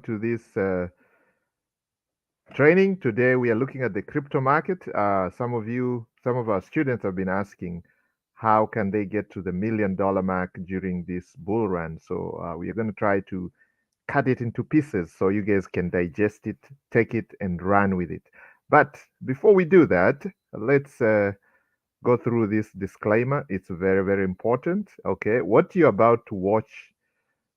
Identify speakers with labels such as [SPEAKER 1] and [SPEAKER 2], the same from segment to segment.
[SPEAKER 1] to this training. Today we are looking at the crypto market. Some of our students have been asking how can they get to the $1 million mark during this bull run. So we are going to try to cut it into pieces so you guys can digest it, take it, and run with it. But before we do that, let's go through this disclaimer. It's very, very important. Okay, what you're about to watch,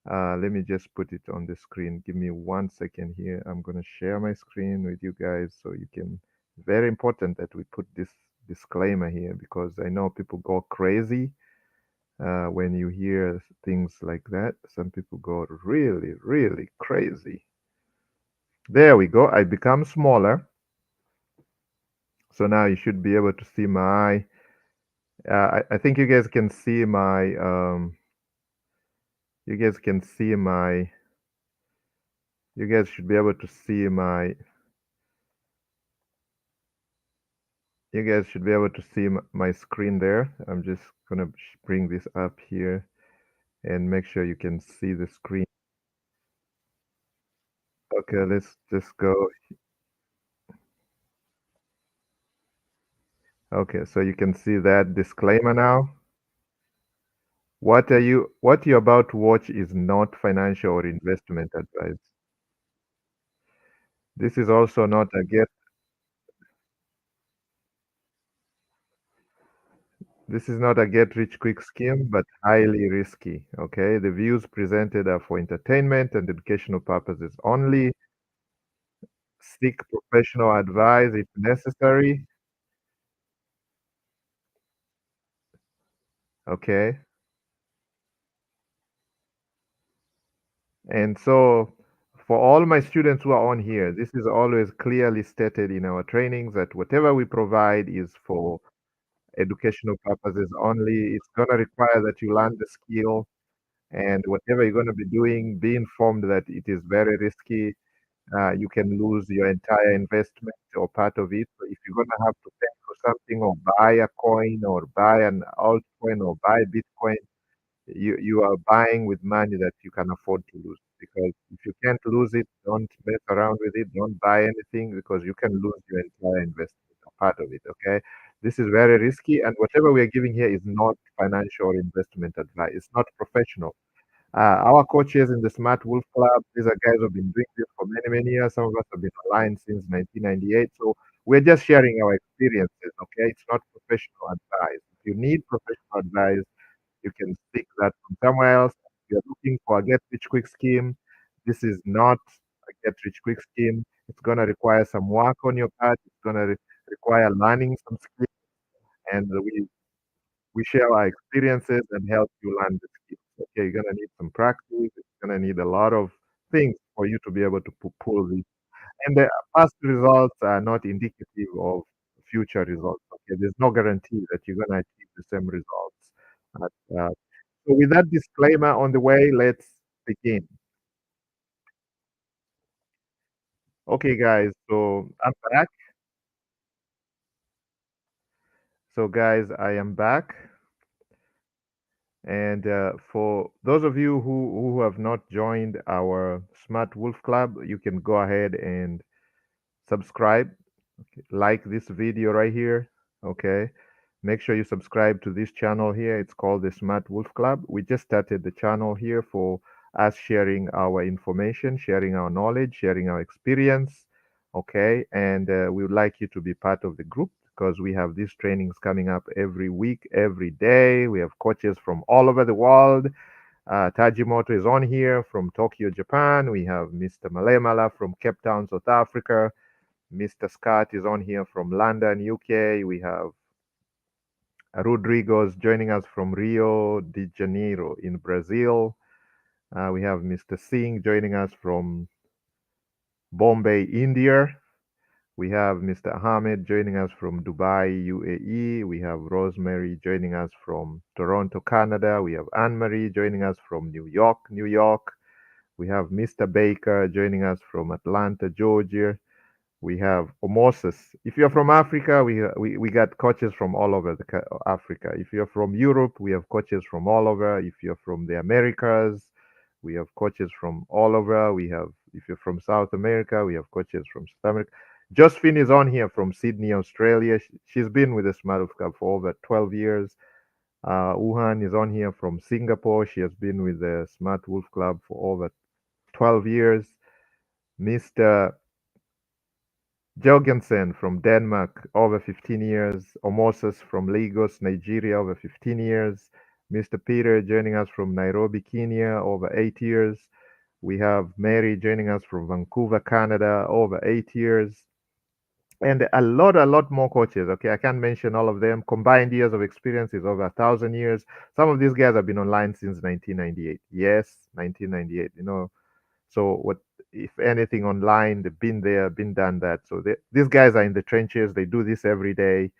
[SPEAKER 1] let me just put it on the screen. Give me 1 second here. I'm going to share my screen with you guys so you can. Very important that we put this disclaimer here because I know people go crazy when you hear things like that. Some people go really, really crazy. There we go. I become smaller. So now you should be able to see my. I think you guys can see my. You guys can see my. You guys should be able to see my. You guys should be able to see my screen there. I'm just gonna bring this up here and make sure you can see the screen. Okay, let's just go. Okay, so you can see that disclaimer now. What you're about to watch is not financial or investment advice. This is also not a get This is not a get rich quick scheme, but highly risky. Okay, the views presented are for entertainment and educational purposes only. Seek professional advice if necessary. Okay, and so for all my students who are on here, this is always clearly stated in our trainings that whatever we provide is for educational purposes only. It's going to require that you learn the skill, and whatever you're going to be doing, be informed that it is very risky. You can lose your entire investment or part of it. So if you're going to have to pay for something or buy a coin or buy an altcoin or buy Bitcoin, you are buying with money that you can afford to lose. Because if you can't lose it, don't mess around with it. Don't buy anything because you can lose your entire investment or part of it. Okay, this is very risky, and whatever we are giving here is not financial or investment advice. It's not professional. Our coaches in the Smart Wolf Club, these are guys who have been doing this for many, many years. Some of us have been online since 1998. So we're just sharing our experiences, okay? It's not professional advice. If you need professional advice, you can seek that from somewhere else. If you're looking for a get rich quick scheme, this is not a get rich quick scheme. It's going to require some work on your part. It's going to require learning some skills. And we share our experiences and help you learn the skills. Okay, you're gonna need some practice. It's gonna need a lot of things for you to be able to pull this. And the past results are not indicative of future results. Okay, there's no guarantee that you're gonna achieve the same results. But, so with that disclaimer on the way, let's begin. Okay, guys. So I'm back. So guys, I am back. And for those of you who have not joined our Smart Wolf Club, you can go ahead and subscribe, like this video right here. Okay. Make sure you subscribe to this channel here. It's called the Smart Wolf Club. We just started the channel here for us sharing our information, sharing our knowledge, sharing our experience. Okay. And we would like you to be part of the group because we have these trainings coming up every week, every day. We have coaches from all over the world. Tajimoto is on here from Tokyo, Japan. We have Mr. Malemala from Cape Town, South Africa. Mr. Scott is on here from London, UK. We have Rodrigo's joining us from Rio de Janeiro in Brazil. We have Mr. Singh joining us from Bombay, India. We have Mr. Ahmed joining us from Dubai, UAE. We have Rosemary joining us from Toronto, Canada. We have Anne-Marie joining us from New York, New York. We have Mr. Baker joining us from Atlanta, Georgia. We have Omosis. If you're from Africa, we got coaches from all over Africa. If you're from Europe, we have coaches from all over. If you're from the Americas, we have coaches from all over. We have If you're from South America, we have coaches from South America. Josephine is on here from Sydney, Australia. She's been with the Smart Wolf Club for over 12 years. Wuhan is on here from Singapore. She has been with the Smart Wolf Club for over 12 years. Mr. Jorgensen from Denmark, over 15 years. Omoses from Lagos, Nigeria, over 15 years. Mr. Peter joining us from Nairobi, Kenya, over 8 years. We have Mary joining us from Vancouver, Canada, over 8 years. And a lot more coaches. Okay, I can't mention all of them. Combined years of experience is over 1,000 years. Some of these guys have been online since 1998. Yes, 1998. So what, if anything, online, they've been there, been done that. So these guys are in the trenches. They do this every day,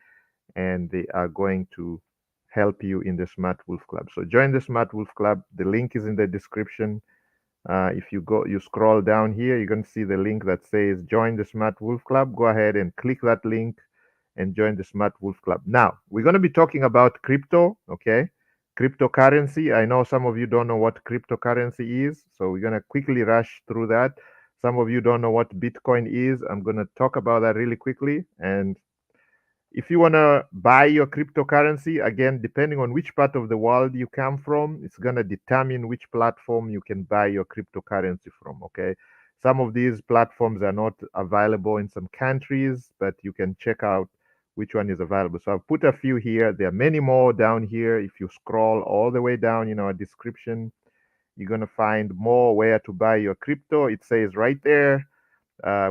[SPEAKER 1] and they are going to help you in the Smart Wolf Club. So join the Smart Wolf Club. The link is in the description. If you scroll down here, you're going to see the link that says join the Smart Wolf Club. Go ahead and click that link and join the Smart Wolf Club. Now, we're going to be talking about crypto, okay? Cryptocurrency. I know some of you don't know what cryptocurrency is, so we're going to quickly rush through that. Some of you don't know what Bitcoin is. I'm going to talk about that really quickly. And if you want to buy your cryptocurrency, again, depending on which part of the world you come from, it's going to determine which platform you can buy your cryptocurrency from. Okay. Some of these platforms are not available in some countries, but you can check out which one is available. So I've put a few here. There are many more down here. If you scroll all the way down in our description, you're going to find more where to buy your crypto. It says right there.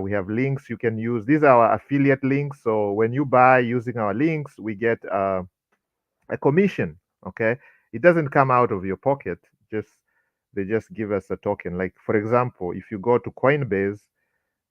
[SPEAKER 1] We have links you can use. These are our affiliate links. So when you buy using our links, we get a commission. Okay, it doesn't come out of your pocket. Just they just give us a token. Like for example, if you go to Coinbase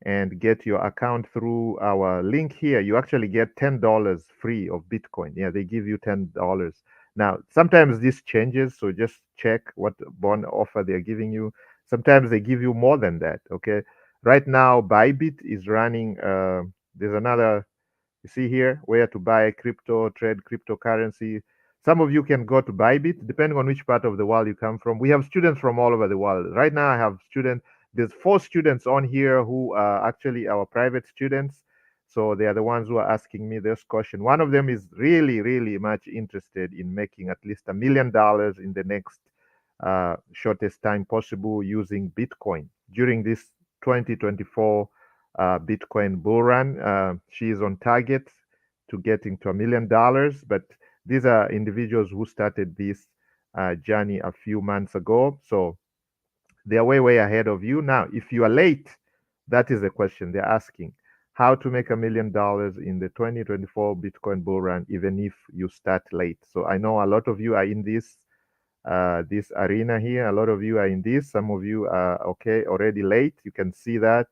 [SPEAKER 1] and get your account through our link here, you actually get $10 free of Bitcoin. Yeah, they give you $10. Now, sometimes this changes, so just check what bond offer they're giving you. Sometimes they give you more than that. Okay. Right now, Bybit is running. There's another, you see here where to buy crypto, trade cryptocurrency. Some of you can go to Bybit, depending on which part of the world you come from. We have students from all over the world. Right now, I have students. There's 4 students on here who are actually our private students. So they are the ones who are asking me this question. One of them is really, really much interested in making at least $1 million in the next shortest time possible using Bitcoin during this 2024 Bitcoin bull run. She is on target to getting to $1 million, but these are individuals who started this journey a few months ago. So they are way, way ahead of you. Now, if you are late, that is the question they're asking. How to make $1 million in the 2024 Bitcoin bull run, even if you start late. So I know a lot of you are in this arena here. A lot of you are in this. Some of you are okay already late. You can see that.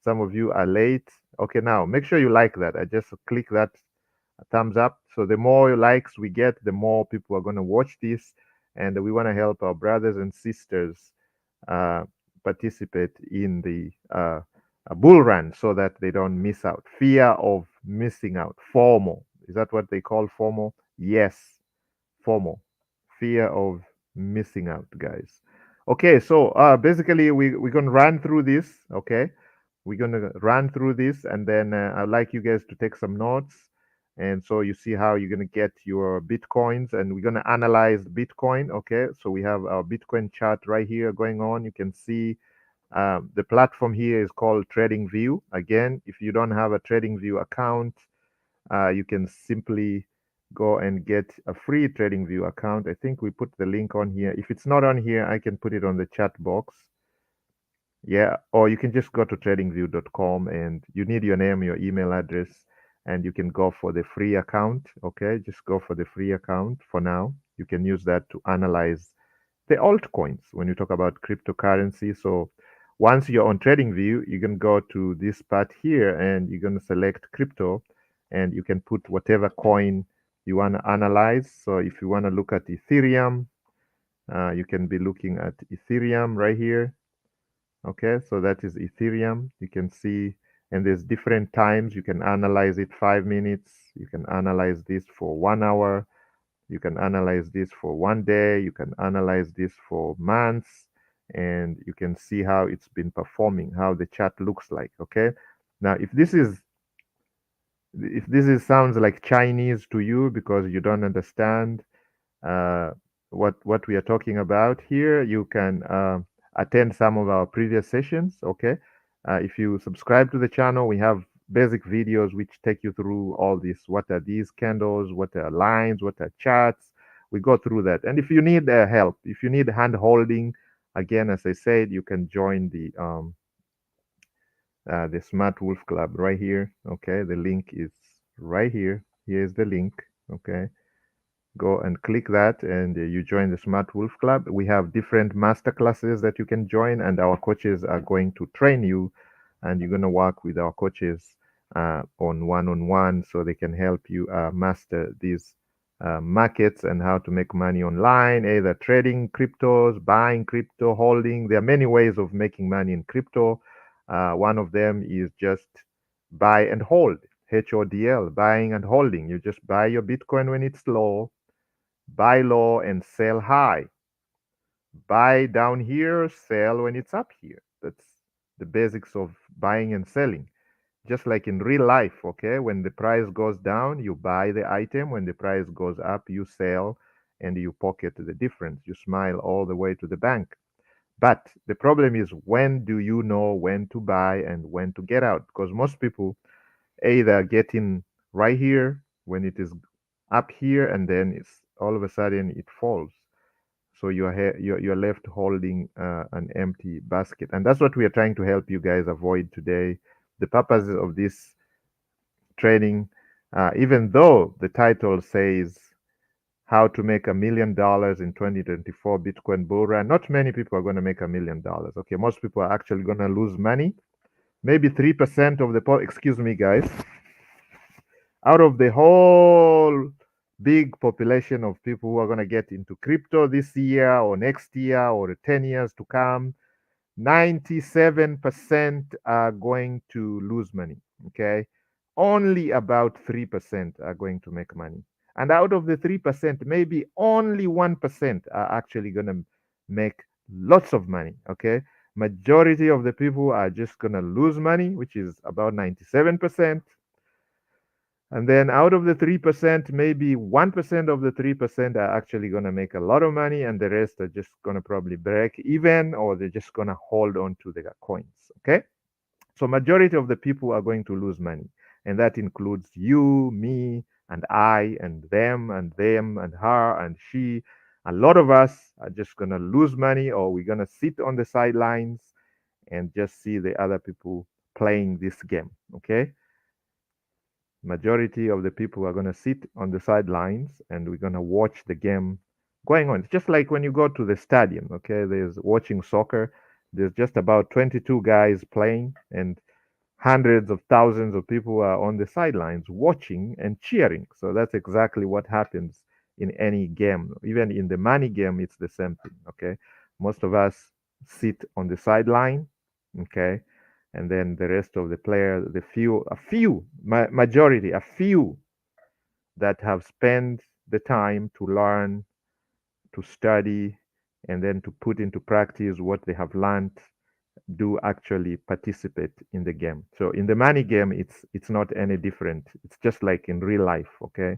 [SPEAKER 1] Some of you are late. Okay, now make sure you like that. I just click that thumbs up. So the more likes we get, the more people are going to watch this, and we want to help our brothers and sisters uh, participate in the bull run so that they don't miss out. Fear of missing out. FOMO. Is that what they call FOMO? Yes, FOMO. Fear of missing out, guys. Okay, so basically we're gonna run through this. Okay, we're gonna run through this, and then I'd like you guys to take some notes, and so you see how you're gonna get your bitcoins, and we're gonna analyze Bitcoin. Okay, so we have our Bitcoin chart right here going on. You can see the platform here is called TradingView. Again, if you don't have a TradingView account, you can simply go and get a free TradingView account. I think we put the link on here. If it's not on here, I can put it on the chat box. Yeah, or you can just go to tradingview.com and you need your name, your email address, and you can go for the free account. Okay, just go for the free account for now. You can use that to analyze the altcoins when you talk about cryptocurrency. So once you're on TradingView, you can go to this part here and you're going to select crypto, and you can put whatever coin you want to analyze. So if you want to look at Ethereum, you can be looking at Ethereum right here. Okay, so that is Ethereum. You can see, and there's different times. You can analyze it 5 minutes. You can analyze this for 1 hour. You can analyze this for one day. You can analyze this for months. and you can see how it's been performing, how the chart looks like. Okay. Now, if this sounds like Chinese to you because you don't understand uh, what we are talking about here, you can attend some of our previous sessions. Okay, if you subscribe to the channel, we have basic videos which take you through all this. What are these candles? What are lines? What are charts? We go through that. And if you need help, if you need hand holding, again, as I said, you can join the Smart Wolf Club right here. Okay, the link is right here. Here's the link. Okay, go and click that, and you join the Smart Wolf Club. We have different master classes that you can join, and our coaches are going to train you, and you're going to work with our coaches on one-on-one so they can help you master these markets and how to make money online, either trading cryptos, buying crypto, holding. There are many ways of making money in crypto. One of them is just buy and hold, HODL, buying and holding. You just buy your Bitcoin when it's low, buy low and sell high. Buy down here, sell when it's up here. That's the basics of buying and selling. Just like in real life, okay? When the price goes down, you buy the item. When the price goes up, you sell and you pocket the difference. You smile all the way to the bank. But the problem is, when do you know when to buy and when to get out? Because most people either get in right here when it is up here, and then it's all of a sudden it falls. So you're left holding an empty basket, and that's what we are trying to help you guys avoid today. The purpose of this training, even though the title says how to make $1 million in 2024 Bitcoin bull run, not many people are going to make $1 million. Okay, most people are actually going to lose money. Maybe 3% of the excuse me, guys, out of the whole big population of people who are going to get into crypto this year or next year or 10 years to come, 97% are going to lose money. Okay. Only about 3% are going to make money. And out of the 3%, maybe only 1% are actually going to make lots of money. Okay. Majority of the people are just going to lose money, which is about 97%. And then out of the 3%, maybe 1% of the 3% are actually going to make a lot of money, and the rest are just going to probably break even, or they're just going to hold on to their coins. Okay. So majority of the people are going to lose money. And that includes you, me, and I, and them, and her, and she. A lot of us are just going to lose money, or we're going to sit on the sidelines and just see the other people playing this game. Okay. Majority of the people are going to sit on the sidelines and we're going to watch the game going on. It's just like when you go to the stadium, okay? There's watching soccer. There's just about 22 guys playing, and hundreds of thousands of people are on the sidelines watching and cheering. So that's exactly what happens in any game. Even in the money game, it's the same thing, okay? Most of us sit on the sideline, okay? And then the rest of the players, majority, a few that have spent the time to learn, to study, and then to put into practice what they have learned, do actually participate in the game. So in the money game, it's not any different. It's just like in real life. Okay,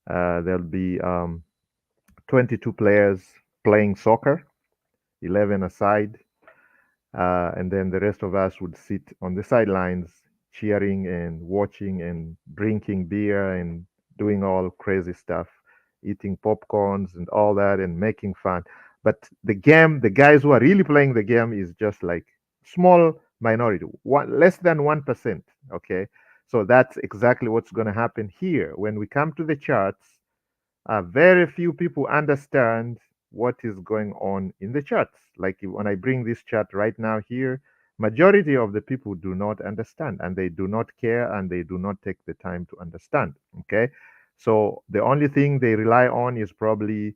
[SPEAKER 1] there'll be 22 players playing soccer, 11 aside, and then the rest of us would sit on the sidelines cheering and watching and drinking beer and doing all crazy stuff, eating popcorns and all that and making fun. But the game, the guys who are really playing the game is just like small minority, less than 1%. Okay. So that's exactly what's going to happen here. When we come to the charts, very few people understand what is going on in the charts. Like when I bring this chart right now here, majority of the people do not understand, and they do not care, and they do not take the time to understand. Okay. So the only thing they rely on is probably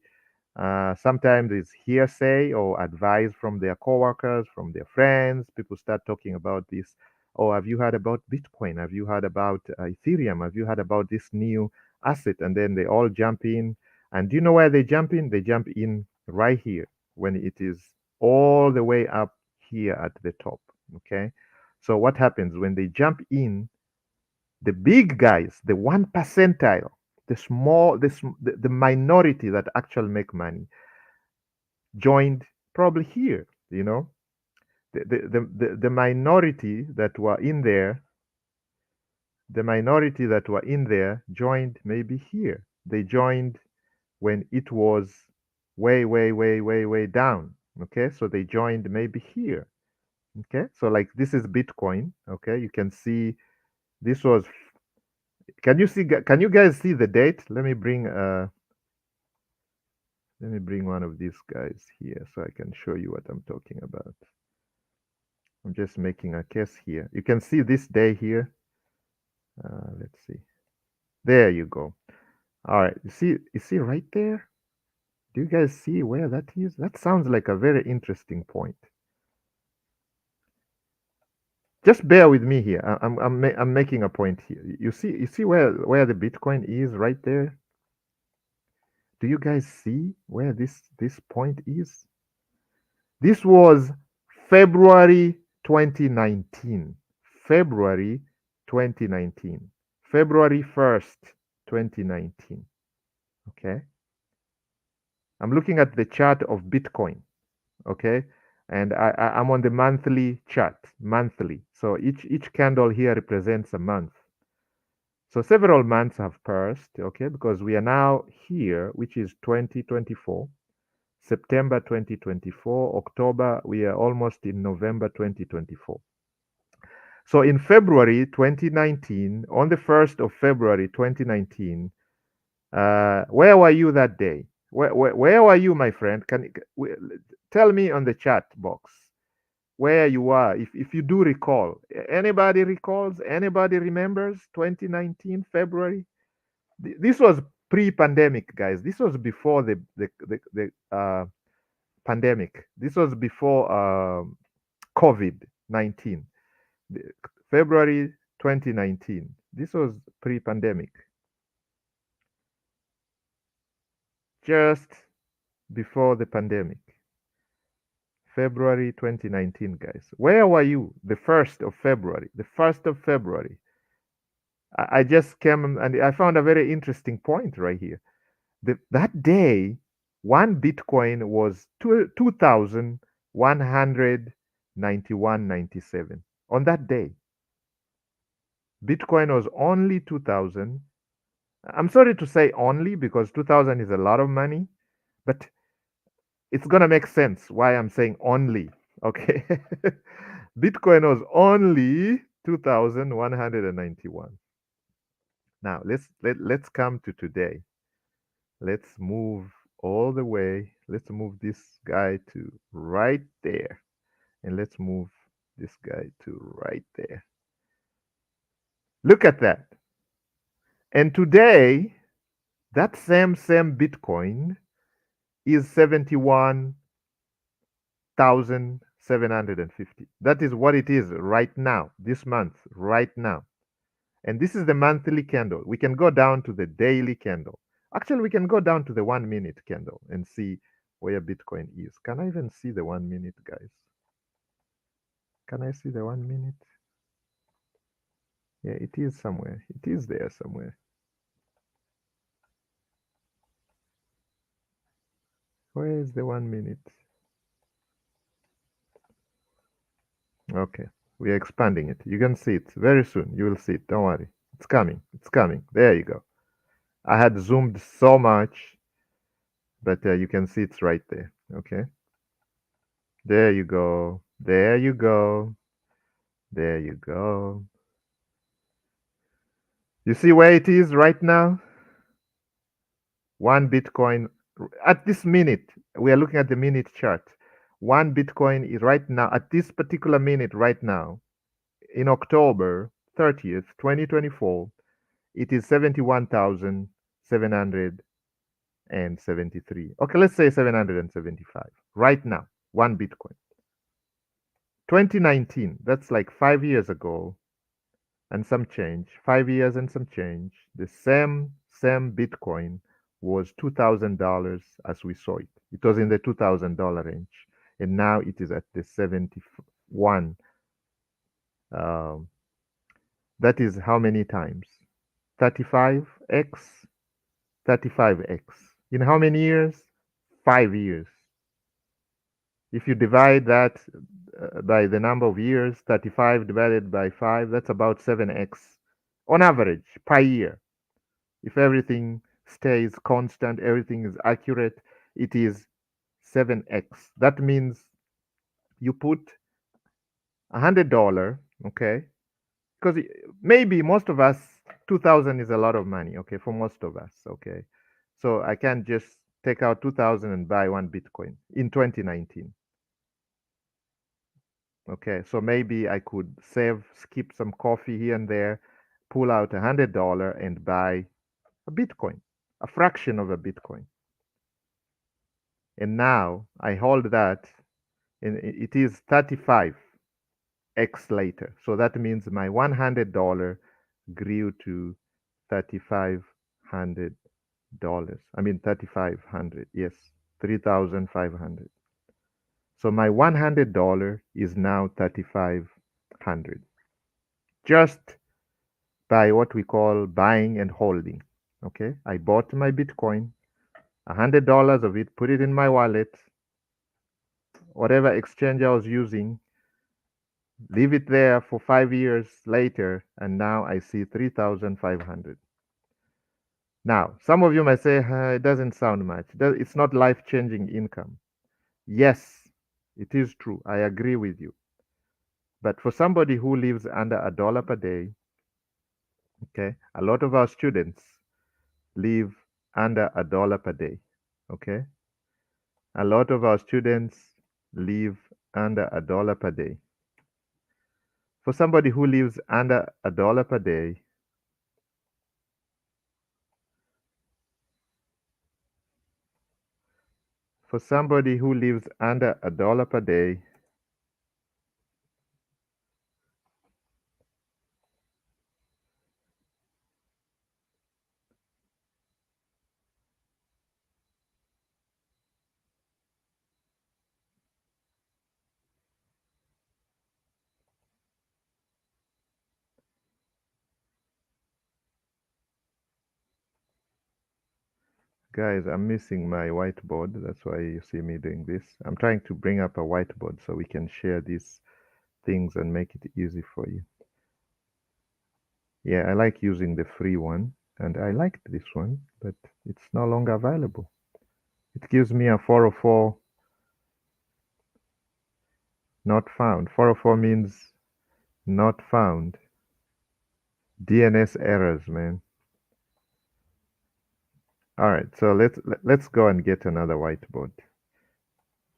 [SPEAKER 1] sometimes it's hearsay or advice from their coworkers, from their friends. People start talking about this. Oh, have you heard about Bitcoin? Have you heard about Ethereum? Have you heard about this new asset? And then they all jump in. And do you know where they jump in? They jump in right here when it is all the way up here at the top. Okay. So what happens when they jump in? The big guys, the 1 percentile, the small, the minority that actually make money, joined probably here. The minority that were in there, the minority that were in there joined maybe here. They joined when it was way, way, way, way, way down. Okay, so they joined maybe here. Okay, so like this is Bitcoin. Okay, you can see this was. Can you see? Can you guys see the date? Let me bring one of these guys here so I can show you what I'm talking about. I'm just making a case here. You can see this day here. Let's see. There you go. All right. You see right there? Do you guys see where that is? That sounds like a very interesting point. Just bear with me here. I'm making a point here. You see where the Bitcoin is right there? Do you guys see where this point is? This was February 2019. February 2019. February 1st, 2019. Okay? I'm looking at the chart of Bitcoin. Okay? And I'm on the monthly chart, monthly. So each candle here represents a month. So several months have passed, okay, because we are now here, which is 2024, September 2024, October, we are almost in November 2024. So in February 2019, on the 1st of February 2019, where were you that day? Where were you, my friend? Tell me on the chat box where you are, if you do recall. Anybody recalls? Anybody remembers 2019 February? This was pre-pandemic, guys. This was before the pandemic. This was before COVID-19. February 2019. This was pre-pandemic. Just before the pandemic. February 2019, guys. Where were you? The 1st of February. The 1st of February. I just came and I found a very interesting point right here. That day, one Bitcoin was 2,191.97. On that day, Bitcoin was only 2,000. I'm sorry to say only because 2,000 is a lot of money, but it's going to make sense why I'm saying only. Okay. Bitcoin was only 2,191. Now, let's come to today. Let's move all the way. Let's move this guy to right there. And let's move this guy to right there. Look at that. And today, that same Bitcoin is 71,750. That is what it is right now, this month, right now. And this is the monthly candle. We can go down to the daily candle. Actually, we can go down to the 1 minute candle and see where Bitcoin is. Can I even see the 1 minute, guys? Can I see the 1 minute? Yeah, it is somewhere. It is there somewhere. Where is the 1 minute? Okay, we are expanding it. You can see it very soon. You will see it. Don't worry. It's coming. It's coming. There you go. I had zoomed so much, but you can see it's right there. Okay. There you go. There you go. There you go. You see where it is right now? One Bitcoin at this minute. We are looking at the minute chart. One Bitcoin is right now, at this particular minute, right now, in October 30th, 2024, it is 71,773. Okay, let's say 775. Right now, one Bitcoin. 2019, that's like 5 years ago and some change, 5 years and some change, the same Bitcoin was $2,000 as we saw it. It was in the $2,000 range. and now it is at the 71. Um, that is how many times? 35x, 35x. In how many years? 5 years. If you divide that by the number of years, 35 divided by 5, that's about 7x on average per year. If everything stays constant, everything is accurate, it is 7x. That means you put $100, okay? Because maybe most of us, 2000 is a lot of money, okay, for most of us, okay? So I can't just take out 2000 and buy one Bitcoin in 2019. Okay, so maybe I could save, skip some coffee here and there, pull out $100 and buy a Bitcoin, a fraction of a Bitcoin. And now I hold that, and it is 35x later. So that means my $100 grew to $3,500. I mean 3,500. Yes, 3,500. So my $100 is now 3,500. Just by what we call buying and holding. Okay, I bought my Bitcoin, $100 of it, put it in my wallet, whatever exchange I was using, leave it there for 5 years later, and now I see 3,500. Now, some of you might say, it doesn't sound much. It's not life changing income. Yes, it is true. I agree with you. But for somebody who lives under $1 per day, okay, a lot of our students live under $1 per day. Okay, a lot of our students live under $1 per day. For somebody who lives under $1 per day, for somebody who lives under $1 per day, guys, I'm missing my whiteboard. That's why you see me doing this. I'm trying to bring up a whiteboard so we can share these things and make it easy for you. Yeah, I like using the free one, and I liked this one, but it's no longer available. It gives me a 404 not found. 404 means not found. DNS errors, man. All right, so let's go and get another whiteboard.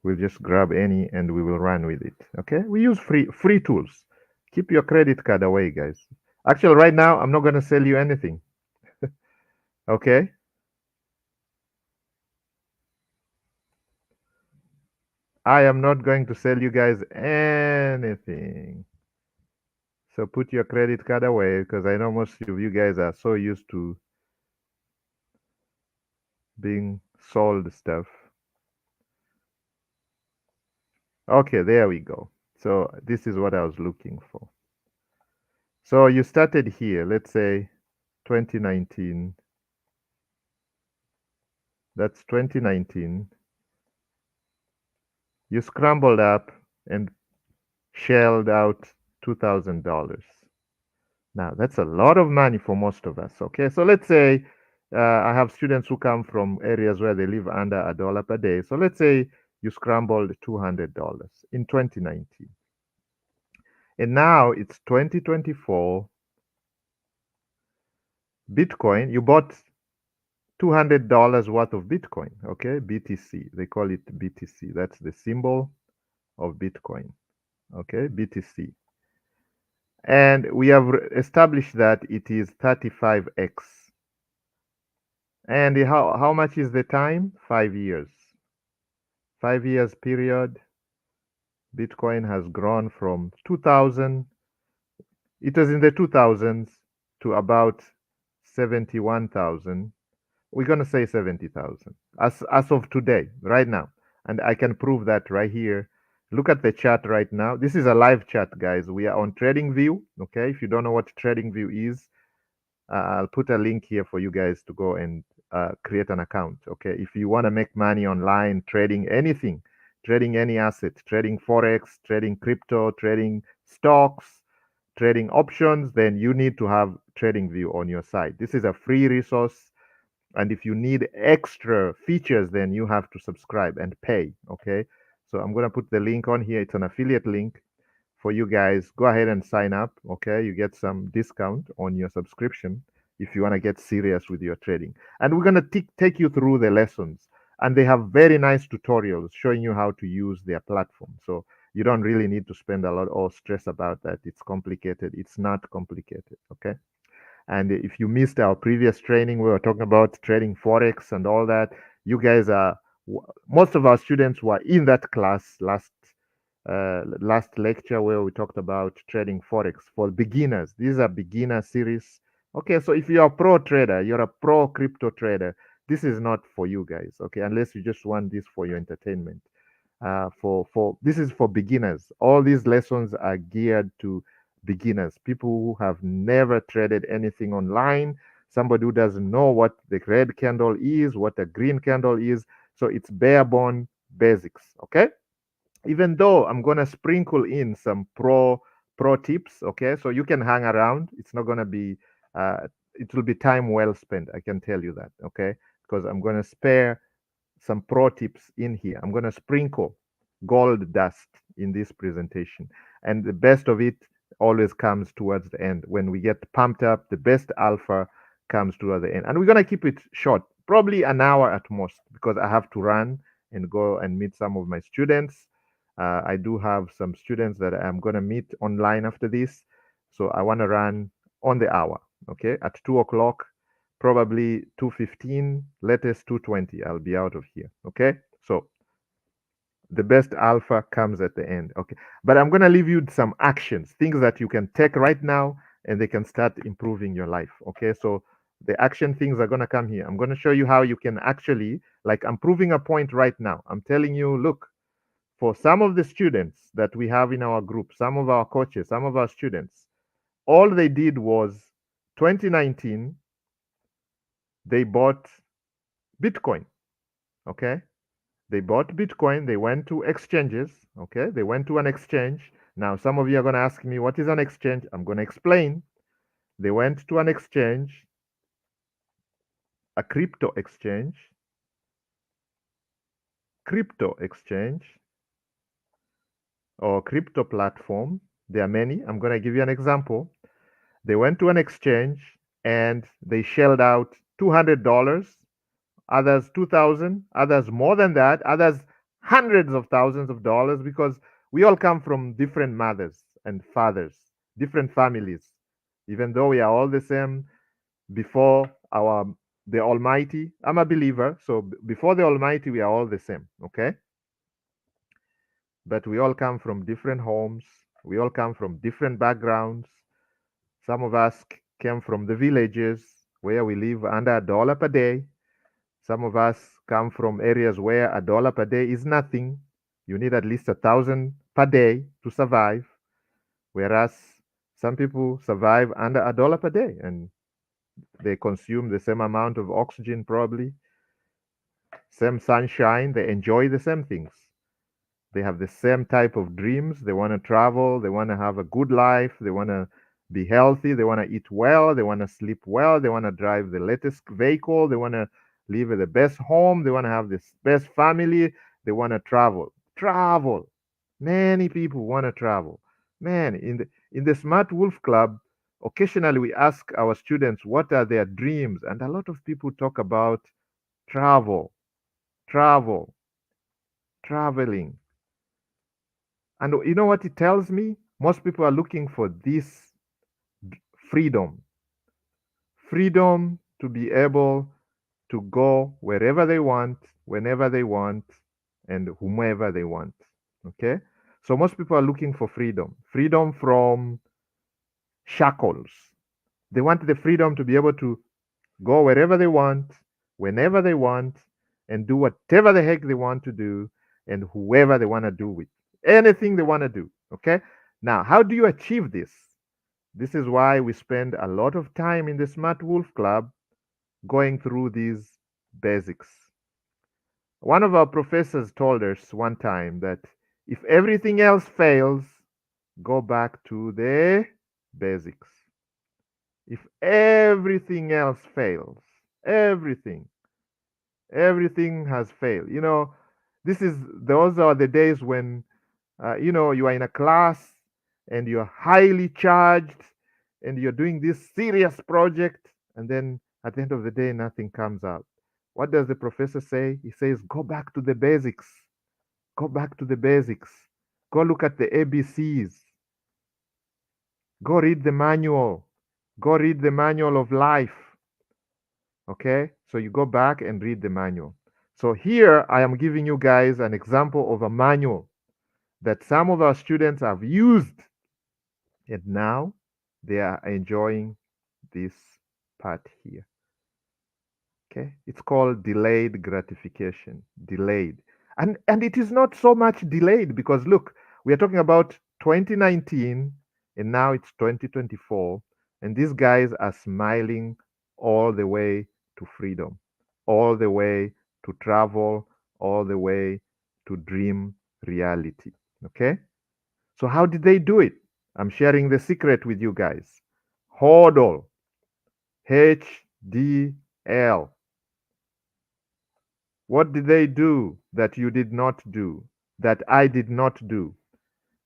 [SPEAKER 1] We'll just grab any and we will run with it. Okay? We use free tools. Keep your credit card away, guys. Actually, right now I'm not going to sell you anything. Okay? I am not going to sell you guys anything. So put your credit card away because I know most of you guys are so used to being sold stuff. Okay, there we go. So this is what I was looking for. So you started here, let's say 2019. That's 2019. You scrambled up and shelled out $2,000. Now, that's a lot of money for most of us. Okay, so let's say I have students who come from areas where they live under $1 per day. So let's say you scrambled $200 in 2019. And now it's 2024. Bitcoin, you bought $200 worth of Bitcoin, okay? BTC, they call it BTC. That's the symbol of Bitcoin, okay? BTC. And we have established that it is 35x. And how much is the time? 5 years. 5 years period. Bitcoin has grown from 2000. It was in the 2000s to about 71,000. We're going to say 70,000 as of today, right now. And I can prove that right here Look at the chat right now. This is a live chat, guys. We are on TradingView. Okay, if you don't know what TradingView is, I'll put a link here for you guys to go and create an account. Okay, if you want to make money online, trading anything, trading any asset, trading forex, trading crypto, trading stocks, trading options, then you need to have TradingView on your side. This is a free resource, and if you need extra features, then you have to subscribe and pay. Okay, so I'm gonna put the link on here. It's an affiliate link for you guys. Go ahead and sign up. Okay, you get some discount on your subscription if you want to get serious with your trading. And we're going to take you through the lessons. And they have very nice tutorials showing you how to use their platform. So you don't really need to spend a lot or stress about that. It's complicated. It's not complicated. Okay. And if you missed our previous training, we were talking about trading forex and all that. You guys are most of our students were in that class last lecture where we talked about trading forex for beginners. These are beginner series. Okay, so if you're a pro trader, you're a pro crypto trader, this is not for you guys. Okay, unless you just want this for your entertainment. For this is for beginners. All these lessons are geared to beginners, people who have never traded anything online, somebody who doesn't know what the red candle is, what a green candle is. So it's bare bone basics. Okay, even though I'm gonna sprinkle in some pro tips. Okay, so you can hang around. It's not gonna be it will be time well spent. I can tell you that. Okay, because I'm gonna spare some pro tips in here. I'm going to sprinkle gold dust in this presentation. And the best of it always comes towards the end. When we get pumped up, the best alpha comes towards the end. And we're going to keep it short, probably an hour at most, because I have to run and go and meet some of my students. I do have some students that I'm going to meet online after this. So I want to run on the hour, okay, at 2 o'clock, probably 2:15, latest 2:20. I'll be out of here. Okay. So the best alpha comes at the end. Okay. But I'm going to leave you with some actions, things that you can take right now and they can start improving your life. Okay. So the action things are going to come here. I'm going to show you how you can actually, like, I'm proving a point right now. I'm telling you, look, for some of the students that we have in our group, some of our coaches, some of our students, all they did was 2019, they bought Bitcoin. Okay. They bought Bitcoin. They went to exchanges. Okay. They went to an exchange. Now, some of you are going to ask me, what is an exchange? I'm going to explain. They went to an exchange, a crypto exchange, or crypto platform. There are many. I'm going to give you an example. They went to an exchange and they shelled out $200, others 2,000, others more than that, others hundreds of thousands of dollars, because we all come from different mothers and fathers, different families. Even though we are all the same before our the Almighty, I'm a believer, so before the Almighty, we are all the same, okay? But we all come from different homes, we all come from different backgrounds. Some of us came from the villages where we live under $1 per day. Some of us come from areas where $1 per day is nothing. You need at least 1,000 per day to survive, whereas some people survive under $1 per day and they consume the same amount of oxygen, probably, same sunshine, they enjoy the same things. They have the same type of dreams. They want to travel. They want to have a good life. They want to be healthy. They want to eat well. They want to sleep well. They want to drive the latest vehicle. They want to live in the best home. They want to have the best family. They want to travel. Travel. Many people want to travel. Man, in the Smart Wolf Club, occasionally we ask our students what are their dreams, and a lot of people talk about travel, travel, traveling. And you know what it tells me? Most people are looking for this freedom, freedom to be able to go wherever they want, whenever they want, and whomever they want. Okay? So most people are looking for freedom, freedom from shackles. They want the freedom to be able to go wherever they want, whenever they want, and do whatever the heck they want to do, and whoever they want to do with. anything they want to do. Okay. Now, how do you achieve this? This is why we spend a lot of time in the Smart Wolf Club going through these basics. One of our professors told us one time that if everything else fails, go back to the basics. If everything else fails, everything, everything has failed. Those are the days when, you are in a class and you're highly charged and you're doing this serious project, and then at the end of the day, nothing comes out. What does the professor say? He says, go back to the basics. Go back to the basics. Go look at the ABCs. Go read the manual. Go read the manual of life. Okay? So you go back and read the manual. So here I am giving you guys an example of a manual that some of our students have used, and now they are enjoying this part here. Okay? It's called delayed gratification. Delayed. And it is not so much delayed because look, we are talking about 2019 and now it's 2024, and these guys are smiling all the way to freedom, all the way to travel, all the way to dream reality. Okay? So how did they do it? I'm sharing the secret with you guys. HODL. HDL. What did they do that you did not do, that I did not do?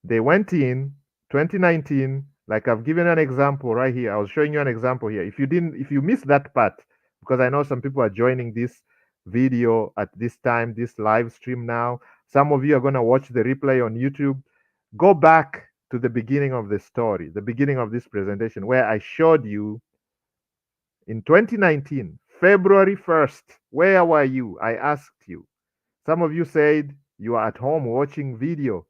[SPEAKER 1] They went in 2019, like I've given an example right here. I was showing you an example here. If you missed that part, because I know some people are joining this video at this time, this live stream now. Some of you are going to watch the replay on YouTube. Go back to the beginning of the story, the beginning of this presentation, where I showed you in 2019, February 1st. Where were you? I asked you. Some of you said you are at home watching video.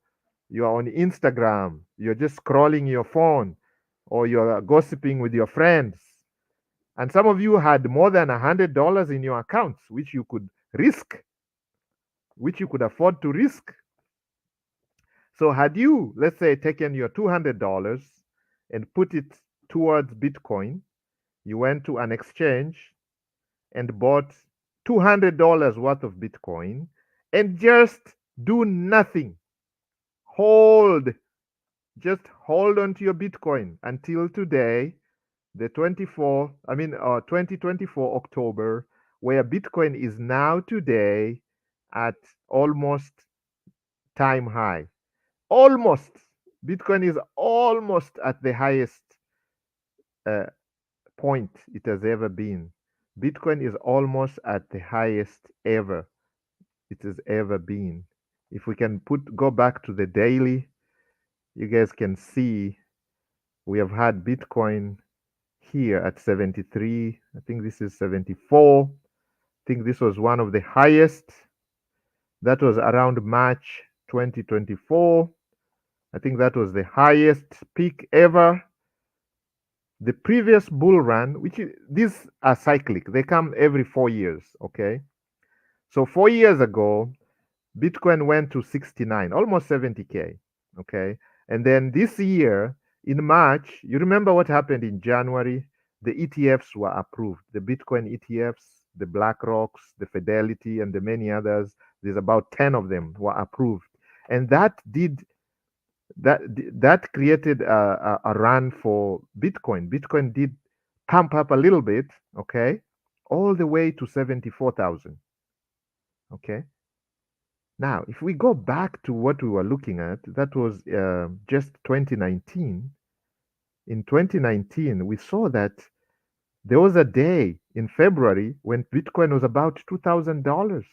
[SPEAKER 1] You are on Instagram. You're just scrolling your phone, or you're gossiping with your friends. And some of you had more than $100 in your accounts, which you could risk, which you could afford to risk. So had you, let's say, taken your $200 and put it towards Bitcoin, you went to an exchange and bought $200 worth of Bitcoin and just do nothing. Hold, just hold on to your Bitcoin until today, the 2024 October, where Bitcoin is now today at almost time high. Almost. Bitcoin is almost at the highest uh, point it has ever been. Bitcoin is almost at the highest ever it has ever been. If we can go back to the daily, you guys can see we have had Bitcoin here at 73. I think this is 74. I think this was one of the highest. That was around March 2024. I think that was the highest peak ever. The previous bull run, these are cyclic, they come every 4 years. Okay. So 4 years ago, Bitcoin went to 69, almost 70K. Okay. And then this year, in March, you remember what happened in January? The ETFs were approved. The Bitcoin ETFs, the BlackRocks, the Fidelity, and the many others. There's about 10 of them were approved. And that created a run for Bitcoin. Bitcoin did pump up a little bit, okay, all the way to 74,000. Okay. Now, if we go back to what we were looking at, that was just 2019. In 2019, we saw that there was a day in February when Bitcoin was about $2,000.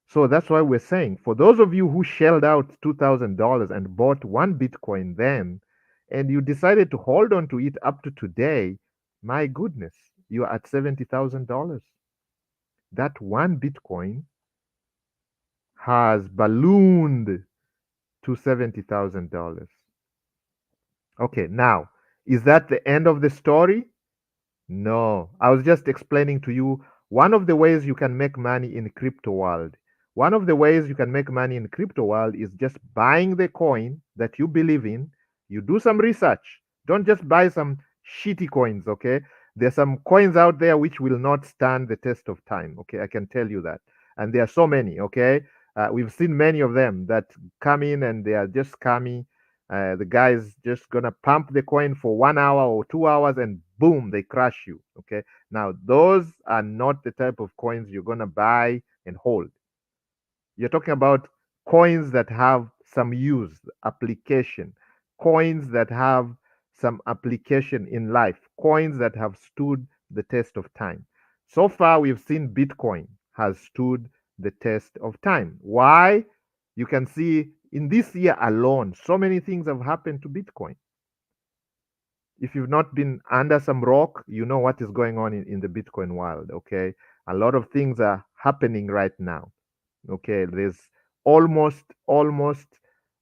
[SPEAKER 1] So that's why we're saying, for those of you who shelled out $2,000 and bought one Bitcoin then, and you decided to hold on to it up to today, my goodness, you're at $70,000. That one Bitcoin has ballooned to $70,000. Okay, now, is that the end of the story? No, I was just explaining to you one of the ways you can make money in crypto world. One of the ways you can make money in crypto world is just buying the coin that you believe in. You do some research. Don't just buy some shitty coins, okay? There's some coins out there which will not stand the test of time, okay? I can tell you that. And there are so many, okay? We've seen many of them that come in and they are just scammy. The guy is just gonna pump the coin for 1 hour or 2 hours and boom, they crash you, okay? Now, those are not the type of coins you're gonna buy and hold. You're talking about coins that have some use, application, coins that have some application in life, coins that have stood the test of time. So far, we've seen Bitcoin has stood the test of time. Why? You can see in this year alone, so many things have happened to Bitcoin. If you've not been under some rock, you know what is going on in the Bitcoin world, okay? A lot of things are happening right now. Okay, there's almost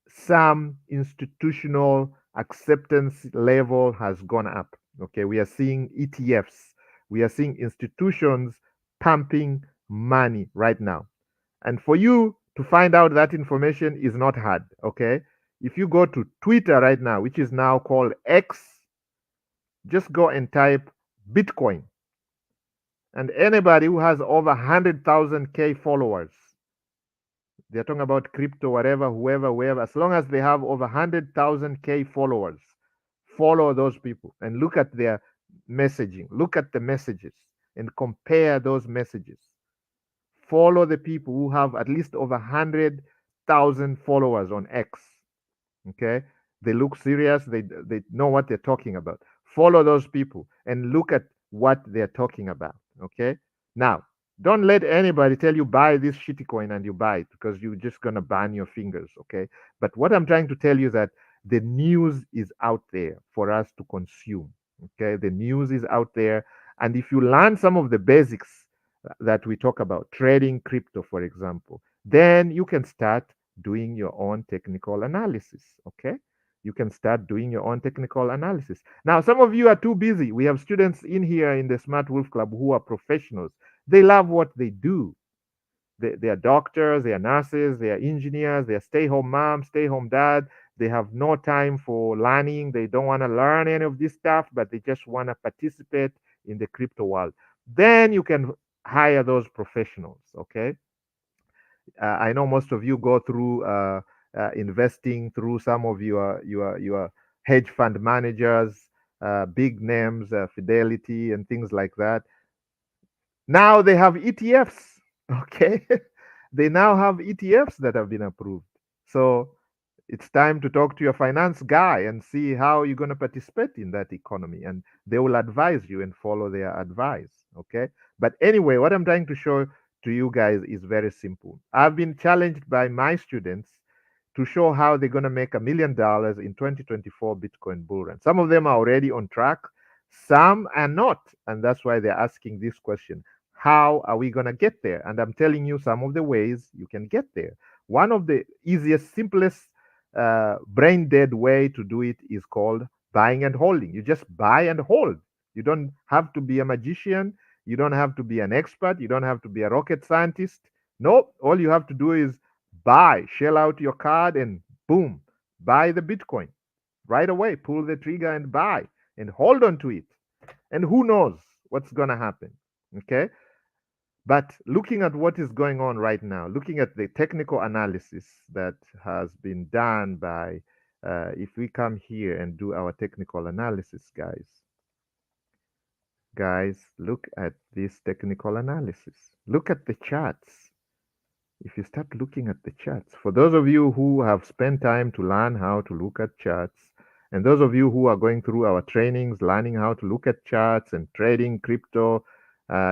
[SPEAKER 1] some institutional acceptance level has gone up. Okay, we are seeing ETFs, we are seeing institutions pumping money right now. And for you to find out that information is not hard. Okay, if you go to Twitter right now, which is now called X, just go and type Bitcoin. And anybody who has over 100,000 K followers, they're talking about crypto, whatever, whoever, as long as they have over 100,000 K followers, follow those people and look at their messaging, look at the messages and compare those messages. Follow the people who have at least over 100,000 followers on X. Okay, they look serious, they know what they're talking about. Follow those people and look at what they're talking about. Okay, now don't let anybody tell you buy this shitty coin and you buy it because you're just gonna burn your fingers. Okay, but what I'm trying to tell you is that the news is out there for us to consume. Okay, the news is out there, and if you learn some of the basics that we talk about, trading crypto for example, then you can start doing your own technical analysis. Okay, you can start doing your own technical analysis. Now, some of you are too busy. We have students in here in the Smart Wolf Club who are professionals. They love what they do. They are doctors, they are nurses, they are engineers, they are stay-home mom, stay-home dad. They have no time for learning. They don't want to learn any of this stuff, but they just want to participate in the crypto world. Then you can hire those professionals. Okay, I know most of you go through investing through some of your hedge fund managers, big names, Fidelity and things like that. Now they have ETFs. Okay, they now have ETFs that have been approved. So it's time to talk to your finance guy and see how you're going to participate in that economy, and they will advise you and follow their advice. Okay, but anyway, what I'm trying to show to you guys is very simple. I've been challenged by my students to show how they're going to make $1 million in 2024 Bitcoin bull run. Some of them are already on track, some are not, and that's why they're asking this question: how are we going to get there? And I'm telling you some of the ways you can get there. One of the easiest, simplest, brain dead way to do it is called buying and holding. You just buy and hold. You don't have to be a magician. You don't have to be an expert. You don't have to be a rocket scientist. No, all you have to do is buy, shell out your card, and boom, buy the Bitcoin right away. Pull the trigger and buy and hold on to it. And who knows what's going to happen? Okay. But looking at what is going on right now, looking at the technical analysis that has been done by, if we come here and do our technical analysis, guys, look at this technical analysis. Look at the charts. If you start looking at the charts, for those of you who have spent time to learn how to look at charts, and those of you who are going through our trainings, learning how to look at charts and trading crypto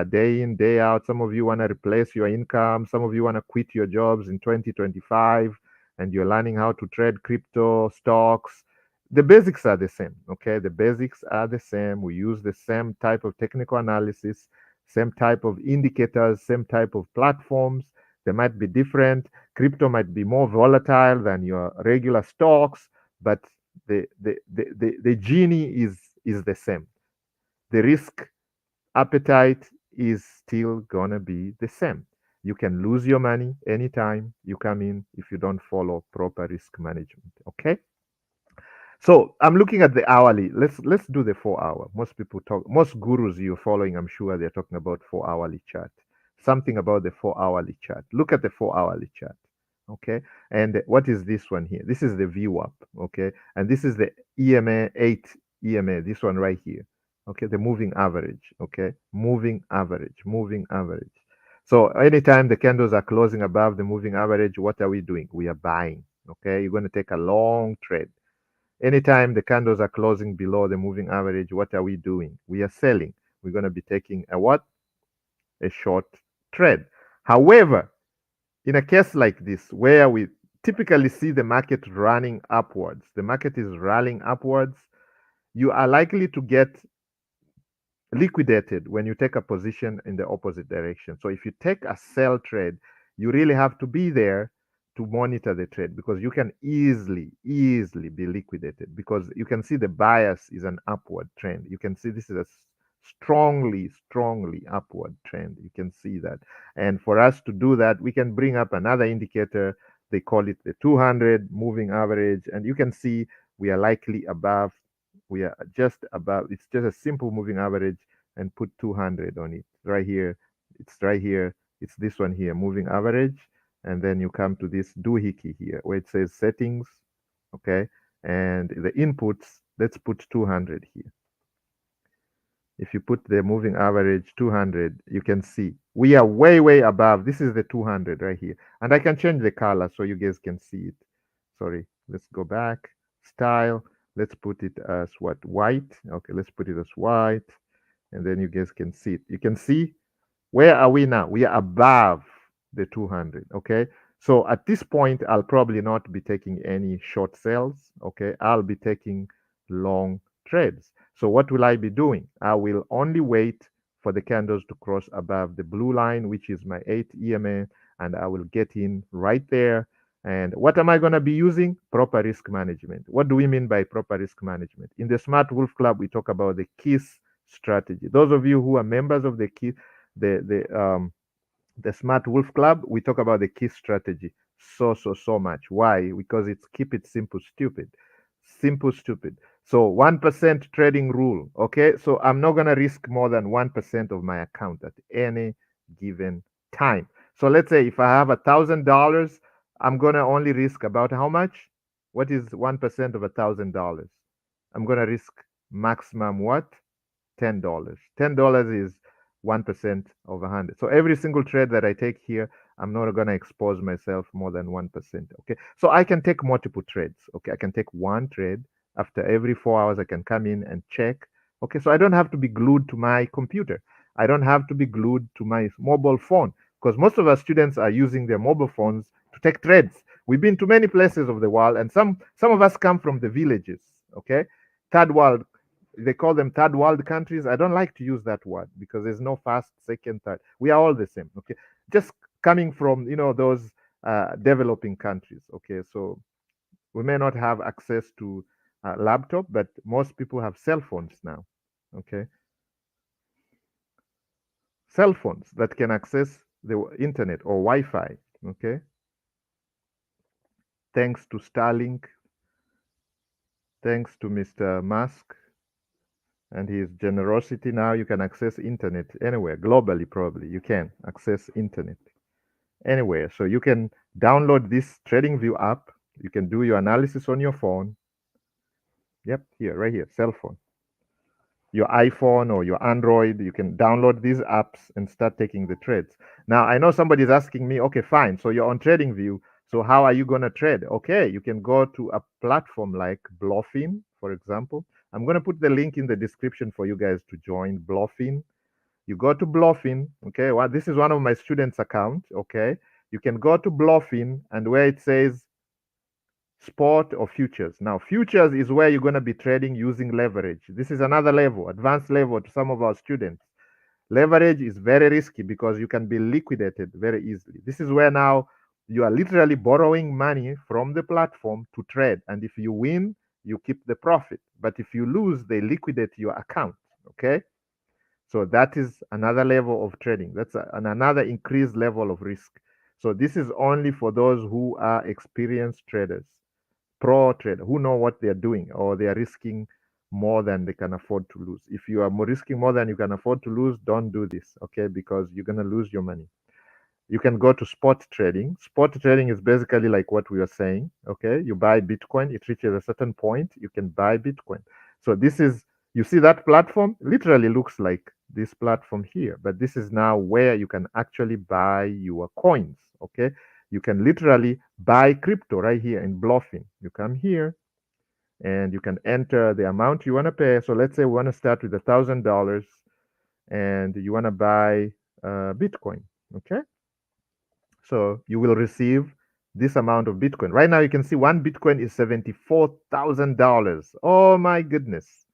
[SPEAKER 1] day in, day out, some of you want to replace your income, some of you want to quit your jobs in 2025, and you're learning how to trade crypto, stocks. The basics are the same, okay? The basics are the same. We use the same type of technical analysis, same type of indicators, same type of platforms. They might be different. Crypto might be more volatile than your regular stocks, but the genie is the same. The risk appetite is still gonna be the same. You can lose your money anytime you come in if you don't follow proper risk management. Okay. So I'm looking at the hourly. Let's do the 4 hour. Most people talk. Most gurus you're following, I'm sure they're talking about 4 hourly chart. Something about the 4 hourly chart. Look at the 4 hourly chart. Okay. And what is this one here? This is the VWAP. Okay. And this is the EMA 8 EMA. This one right here. Okay. The moving average. Okay. Moving average. Moving average. So anytime the candles are closing above the moving average, what are we doing? We are buying. Okay. You're going to take a long trade. Anytime the candles are closing below the moving average, what are we doing? We are selling. We're going to be taking a what? A short trade. However, in a case like this, where we typically see the market running upwards, the market is rallying upwards, you are likely to get liquidated when you take a position in the opposite direction. So if you take a sell trade, you really have to be there to monitor the trade because you can easily be liquidated because you can see the bias is an upward trend. You can see this is a strongly upward trend. You can see that. And for us to do that, we can bring up another indicator. They call it the 200 moving average. And you can see we are likely above. We are just above. It's just a simple moving average and put 200 on it right here. It's right here. It's this one here, moving average. And then you come to this doohickey here where it says settings. Okay. And the inputs, let's put 200 here. If you put the moving average 200, you can see we are way above. This is the 200 right here. And I can change the color so you guys can see it. Sorry, let's go back. Style, let's put it as what? White. Okay, let's put it as white. And then you guys can see it. You can see where are we now? We are above the 200. Okay. So at this point, I'll probably not be taking any short sales. Okay. I'll be taking long trades. So what will I be doing? I will only wait for the candles to cross above the blue line, which is my 8 EMA, and I will get in right there. And what am I going to be using? Proper risk management. What do we mean by proper risk management? In the Smart Wolf Club, we talk about the KISS strategy. Those of you who are members of the KISS, the Smart Wolf Club, we talk about the KISS strategy so much. Why? Because it's keep it simple, stupid. Simple, stupid. So 1% trading rule. Okay. So I'm not going to risk more than 1% of my account at any given time. So let's say if I have $1,000, I'm going to only risk about how much? What is 1% of $1,000? I'm going to risk maximum what? $10. $10 is 1% of 100. So every single trade that I take here, I'm not going to expose myself more than 1%. Okay. So I can take multiple trades. Okay. I can take one trade. After every 4 hours, I can come in and check. Okay. So I don't have to be glued to my computer. I don't have to be glued to my mobile phone because most of our students are using their mobile phones to take trades. We've been to many places of the world, and some of us come from the villages. Okay. Third world, they call them third world countries. I don't like to use that word because there's no first, second, third. We are all the same. Okay. Just coming from, those developing countries. Okay. So we may not have access to a laptop, but most people have cell phones now. Okay. Cell phones that can access the internet or Wi-Fi. Okay. Thanks to Starlink, thanks to Mr. Musk and his generosity, now you can access internet anywhere globally. Probably you can access internet anywhere. So you can download this TradingView app. You can do your analysis on your phone. Yep, here, right here, cell phone, your iPhone or your Android. You can download these apps and start taking the trades. Now I know somebody's asking me, okay, fine, so you're on TradingView, so how are you going to trade? Okay, you can go to a platform like Bluffin, for example. I'm going to put the link in the description for you guys to join Bluffin. You go to Bluffin. Okay, well, this is one of my students' account. Okay, you can go to Bluffin, and where it says spot or futures. Now, futures is where you're going to be trading using leverage. This is another level, advanced level to some of our students. Leverage is very risky because you can be liquidated very easily. This is where now you are literally borrowing money from the platform to trade. And if you win, you keep the profit. But if you lose, they liquidate your account. Okay. So that is another level of trading. That's another increased level of risk. So this is only for those who are experienced traders, pro trader, who know what they're doing, or they are risking more than they can afford to lose. If you are more risking more than you can afford to lose, don't do this, okay? Because you're gonna lose your money. You can go to spot trading. Spot trading is basically like what we were saying. Okay, you buy Bitcoin, it reaches a certain point, you can buy Bitcoin. So this is, you see that platform literally looks like this platform here, but this is now where you can actually buy your coins. Okay, you can literally buy crypto right here in bluffing. You come here and you can enter the amount you want to pay. So let's say we want to start with $1,000 and you want to buy Bitcoin. Okay, so you will receive this amount of Bitcoin. Right now, you can see one Bitcoin is $74,000. Oh my goodness.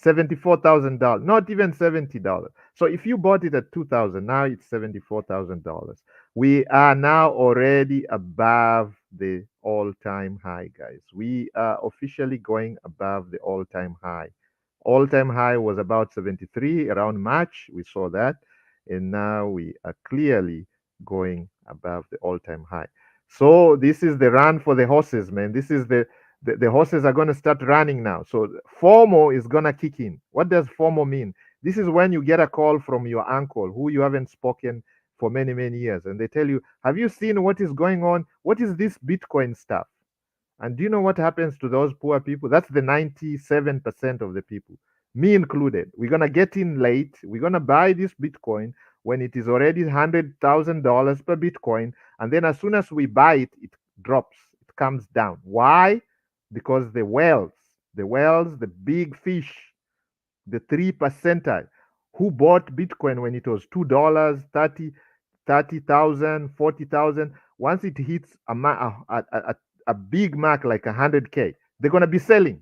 [SPEAKER 1] $74,000, not even $70. So if you bought it at 2,000, now it's $74,000. We are now already above the all-time high, guys. We are officially going above the all-time high. All-time high was about 73 around March. We saw that. And now we are clearly going above the all-time high. So this is the run for the horses, man. This is the horses are going to start running now. So FOMO is going to kick in. What does FOMO mean? This is when you get a call from your uncle who you haven't spoken for many, many years. And they tell you, have you seen what is going on? What is this Bitcoin stuff? And do you know what happens to those poor people? That's the 97% of the people, me included. We're going to get in late. We're going to buy this Bitcoin when it is already $100,000 per Bitcoin. And then as soon as we buy it, it drops, it comes down. Why? Because the big fish, the 3 percentile, who bought Bitcoin when it was $2, 30,000, 40,000. Once it hits a big mark like 100K, they're going to be selling.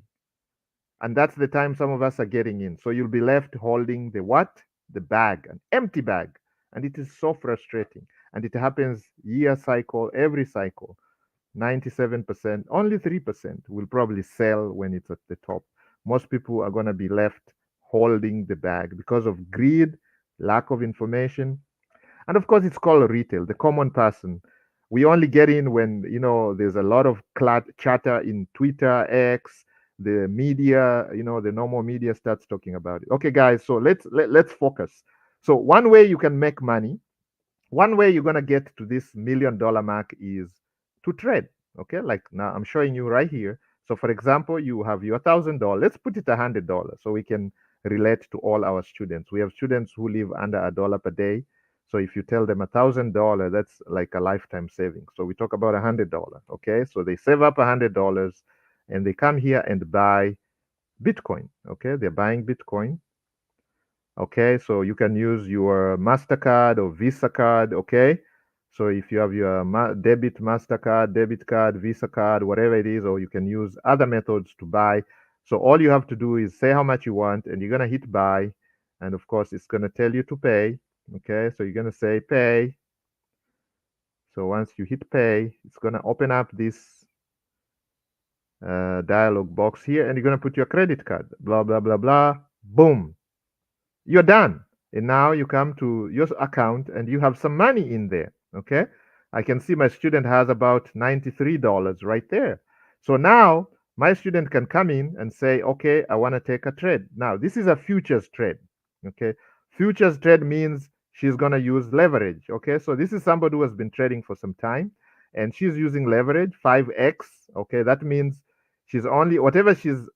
[SPEAKER 1] And that's the time some of us are getting in. So you'll be left holding the what? The bag, an empty bag. And it is so frustrating. And it happens year cycle, every cycle. 97%, only 3% will probably sell when it's at the top. Most people are going to be left holding the bag because of greed, lack of information, and of course, it's called retail, the common person. We only get in when, there's a lot of chatter in Twitter, X, the media, the normal media starts talking about it. Okay, guys, so let's focus. So one way you can make money, one way you're going to get to this $1 million mark is to trade. Okay, like now I'm showing you right here. So for example, you have your $1,000. Let's put it $100 so we can relate to all our students. We have students who live under $1 per day. So if you tell them $1,000, that's like a lifetime saving. So we talk about $100. Okay, so they save up $100 and they come here and buy Bitcoin. Okay, they're buying Bitcoin. Okay, so you can use your MasterCard or Visa card. Okay, so if you have your debit MasterCard, debit card, Visa card, whatever it is, or you can use other methods to buy. So all you have to do is say how much you want, and you're gonna hit buy, and of course it's gonna tell you to pay. Okay, so you're gonna say pay. So once you hit pay, it's gonna open up this dialog box here, and you're gonna put your credit card. Blah blah blah blah. Boom. You're done. And now you come to your account and you have some money in there. Okay. I can see my student has about $93 right there. So now my student can come in and say, okay, I want to take a trade. Now, this is a futures trade. Okay. Futures trade means she's going to use leverage. Okay. So this is somebody who has been trading for some time and she's using leverage 5x. Okay. That means she's only, whatever she's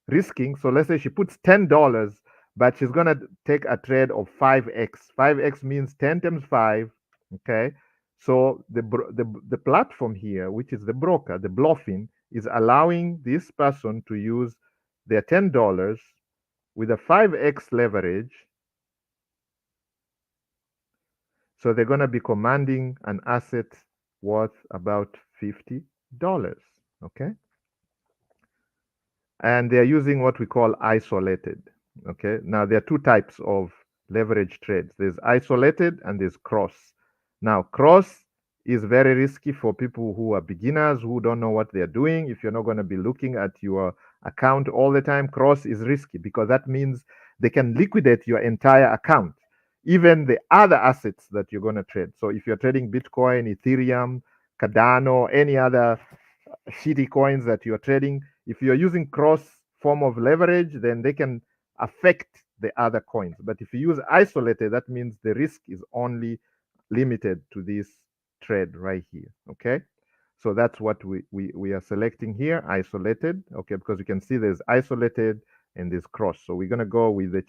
[SPEAKER 1] risking. So let's say she puts $10, but she's gonna take a trade of 5x. 5x means 10 times 5. Okay. So the platform here, which is the broker, the bluffing, is allowing this person to use their $10 with a 5x leverage. So they're gonna be commanding an asset worth about $50. Okay. And they're using what we call isolated. Okay, now there are two types of leverage trades. There's isolated and there's cross. Now, cross is very risky for people who are beginners, who don't know what they're doing. If you're not going to be looking at your account all the time, cross is risky because that means they can liquidate your entire account, even the other assets that you're going to trade. So if you're trading Bitcoin, Ethereum, Cardano, any other shitty coins that you're trading, if you're using cross form of leverage, then they can affect the other coins. But if you use isolated, that means the risk is only limited to this trade right here. Okay. So that's what we are selecting here, isolated. Okay, because you can see there's isolated and there's cross. So we're gonna go with the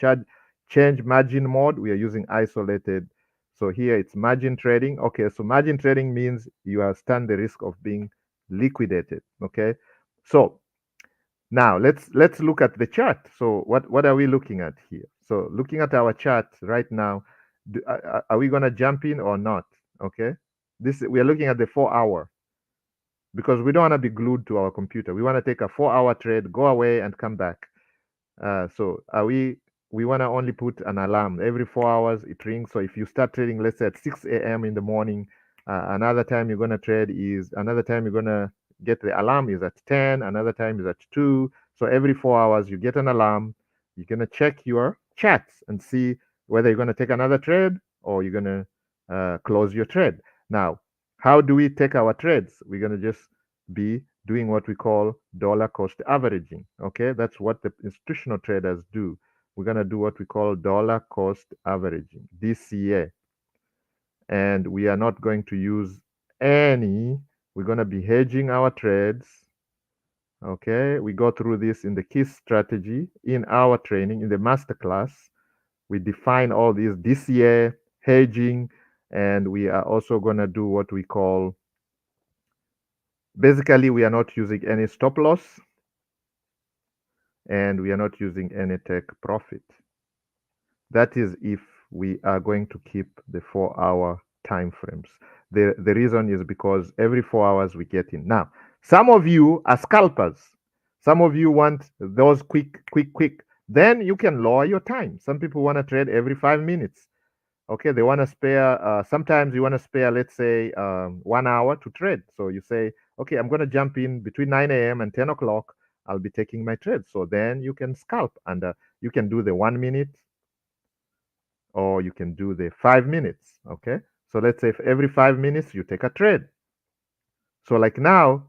[SPEAKER 1] change margin mode. We are using isolated. So here it's margin trading. Okay, so margin trading means you have stand the risk of being liquidated. Okay, so now let's look at the chart. So what are we looking at here? So looking at our chart right now, are we gonna jump in or not? Okay, this we are looking at the 4 hour because we don't want to be glued to our computer. We want to take a 4 hour trade, go away, and come back. So are we want to only put an alarm every 4 hours. It rings. So if you start trading, let's say at 6 a.m. in the morning, another time you're gonna trade is another time you're gonna get the alarm is at 10. Another time is at 2. So every 4 hours you get an alarm. You're gonna check your chats and see whether you're gonna take another trade or you're gonna close your trade. Now, how do we take our trades? We're gonna just be doing what we call dollar cost averaging. Okay, that's what the institutional traders do. We're going to do what we call dollar cost averaging, DCA. And we are not going to use any, we're going to be hedging our trades. Okay, we go through this in the key strategy in our training, in the masterclass. We define all these DCA, hedging, and we are also going to do what we call, basically, we are not using any stop loss and we are not using any take profit. That is if we are going to keep the 4 hour time frames. The reason is because every 4 hours we get in. Now, some of you are scalpers. Some of you want those quick. Then you can lower your time. Some people want to trade every 5 minutes. Okay, they want to spare, sometimes you want to spare, let's say, 1 hour to trade. So you say, okay, I'm going to jump in between 9 a.m. and 10 o'clock. I'll be taking my trade. So then you can scalp and you can do the 1 minute or you can do the 5 minutes. Okay, so let's say if every 5 minutes you take a trade. So like now,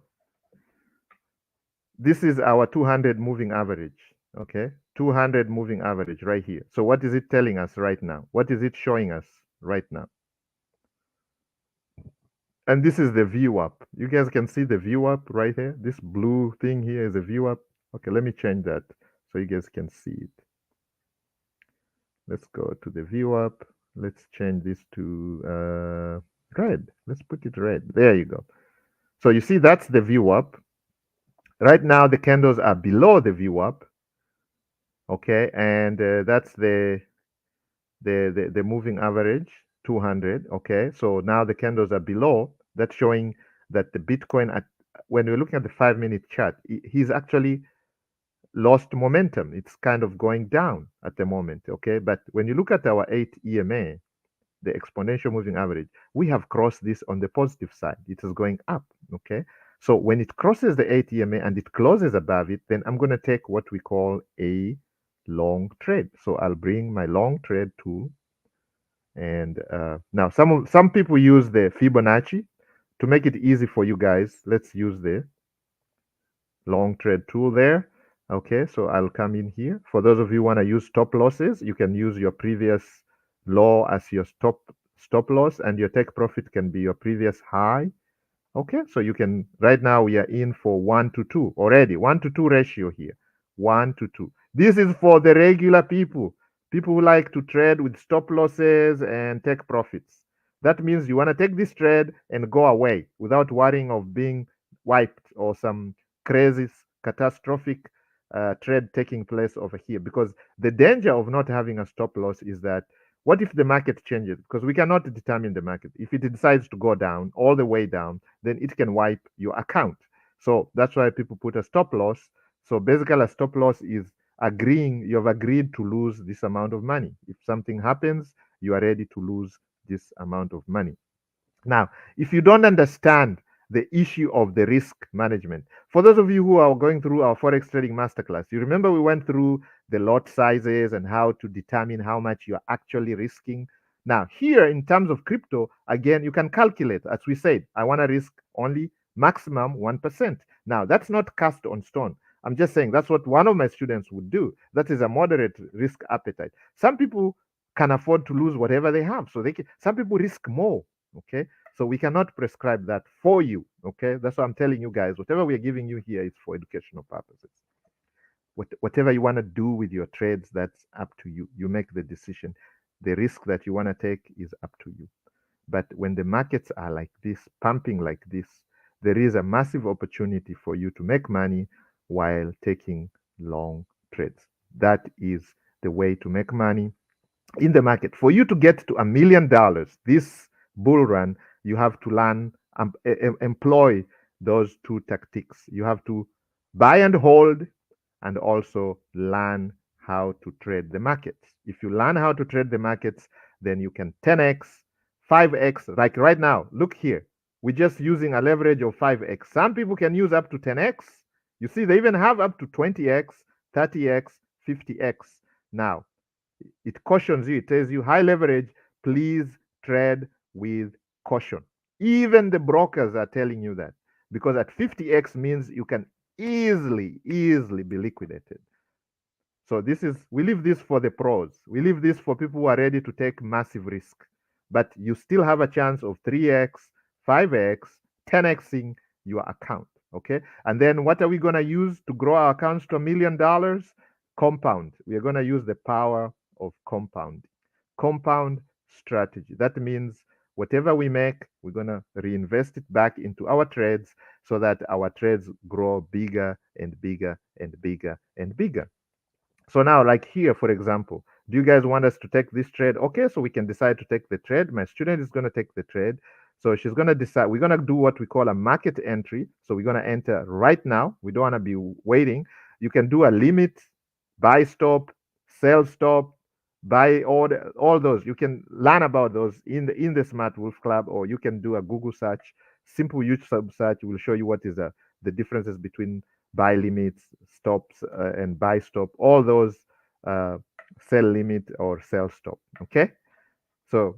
[SPEAKER 1] this is our 200 moving average. Okay, 200 moving average right here. So what is it telling us right now? What is it showing us right now? And this is the view up. You guys can see the view up right here. This blue thing here is a view up. Okay, let me change that so you guys can see it. Let's go to the view up. Let's change this to red. Let's put it red. There you go. So you see that's the view up. Right now the candles are below the view up. Okay, and that's the moving average 200. Okay, so now the candles are below. That's showing that the Bitcoin at when we're looking at the 5 minute chart, he's actually lost momentum. It's kind of going down at the moment. Okay, but when you look at our 8 EMA, the exponential moving average, we have crossed this on the positive side. It is going up. Okay, so when it crosses the 8 EMA and it closes above it, then I'm going to take what we call a long trade. So I'll bring my long trade tool, and now some people use the Fibonacci to make it easy for you guys. Let's use the long trade tool there. Okay, so I'll come in here. For those of you who want to use stop losses, you can use your previous low as your stop loss, and your take profit can be your previous high. Okay, so you can, right now we are in for 1-to-2 already, 1-to-2 ratio here, 1-to-2. This is for the regular people who like to trade with stop losses and take profits. That means you want to take this trade and go away without worrying of being wiped or some crazy catastrophic trade taking place over here, because the danger of not having a stop loss is that what if the market changes? Because we cannot determine the market. If it decides to go down, all the way down, then it can wipe your account. So that's why people put a stop loss. So basically, a stop loss is you have agreed to lose this amount of money. If something happens, you are ready to lose this amount of money. Now, if you don't understand the issue of the risk management. For those of you who are going through our forex trading masterclass, you remember we went through the lot sizes and how to determine how much you are actually risking. Now, here in terms of crypto, again, you can calculate, as we said, I want to risk only maximum 1%. Now, that's not cast on stone. I'm just saying that's what one of my students would do. That is a moderate risk appetite. Some people can afford to lose whatever they have. So some people risk more. Okay. So we cannot prescribe that for you. Okay. That's what I'm telling you guys. Whatever we are giving you here is for educational purposes. Whatever you want to do with your trades, that's up to you. You make the decision. The risk that you want to take is up to you. But when the markets are like this, pumping like this, there is a massive opportunity for you to make money while taking long trades. That is the way to make money in the market. For you to get to $1 million, this bull run, you have to learn, employ those two tactics. You have to buy and hold and also learn how to trade the markets. If you learn how to trade the markets, then you can 10x, 5x. Like right now, look here. We're just using a leverage of 5x. Some people can use up to 10x. You see, they even have up to 20x, 30x, 50x. Now, it cautions you, it tells you high leverage, please trade with caution. Even the brokers are telling you that because at 50x means you can easily be liquidated. So we leave this for the pros. We leave this for people who are ready to take massive risk. But you still have a chance of 3x, 5x, 10xing your account. Okay. And then what are we going to use to grow our accounts to $1 million? Compound. We are going to use the power of compound. Compound strategy. That means whatever we make, we're going to reinvest it back into our trades so that our trades grow bigger and bigger and bigger and bigger. So now, like here, for example, do you guys want us to take this trade? Okay, so we can decide to take the trade. My student is going to take the trade. So she's going to decide. We're going to do what we call a market entry. So we're going to enter right now. We don't want to be waiting. You can do a limit, buy stop, sell stop, buy order, all those. You can learn about those in the Smart Wolf Club, or you can do a Google search. Simple YouTube search will show you what is the differences between buy limits, stops, and buy stop, all those uh, sell limit or sell stop. Okay. So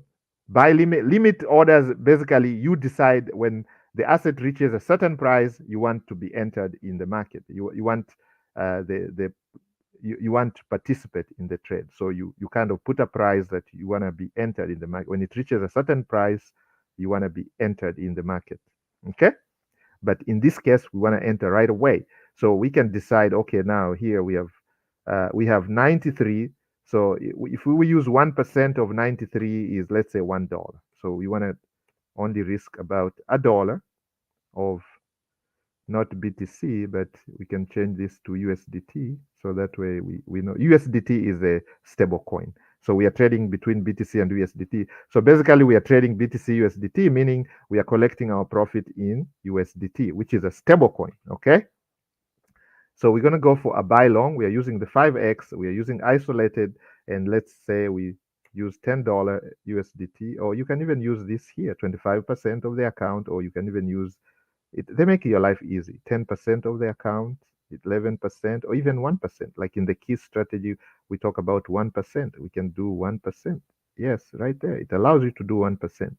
[SPEAKER 1] buy limit orders, basically you decide when the asset reaches a certain price, you want to be entered in the market. You want the you want to participate in the trade. So you kind of put a price that you want to be entered in the market. When it reaches a certain price, you want to be entered in the market. Okay. But in this case, we want to enter right away. So we can decide, okay, now here we have 93. So if we use 1% of 93 is, let's say, $1. So we want to only risk about $1 of not BTC, but we can change this to USDT. So that way we know USDT is a stable coin. So we are trading between BTC and USDT. So basically we are trading BTC USDT, meaning we are collecting our profit in USDT, which is a stable coin. Okay. So we're going to go for a buy long. We are using the 5x. We are using isolated. And let's say we use $10 USDT, or you can even use this here, 25% of the account, or you can even use it. They make your life easy. 10% of the account, 11%, or even 1%. Like in the key strategy, we talk about 1%. We can do 1%. Yes, right there. It allows you to do 1%.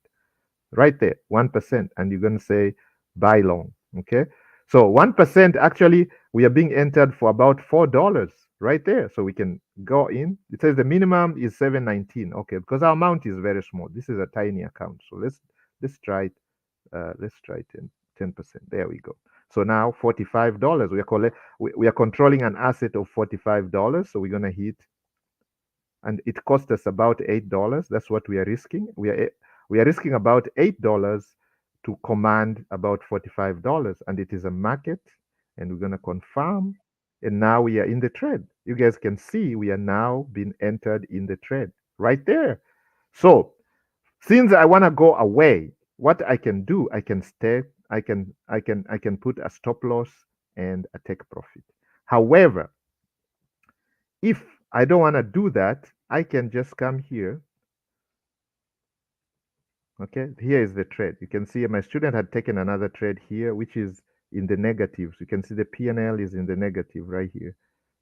[SPEAKER 1] Right there, 1%. And you're going to say buy long. Okay. So 1%, actually, we are being entered for about $4 right there. So we can go in. It says the minimum is 719. Okay, because our amount is very small. This is a tiny account. So let's try it. Let's try 10%. There we go. So now $45. We are controlling an asset of $45. So we're gonna hit, and it cost us about $8. That's what we are risking. We are risking about $8 to command about $45, and it is a market, and we're gonna confirm, and now we are in the trade. You guys can see we are now being entered in the trade right there. So since I want to go away, what I can do, I can stay, I can put a stop loss and a take profit. However, if I don't want to do that, I can just come here Okay, here is the trade. You can see my student had taken another trade here, which is in the negatives. You can see the P&L is in the negative right here.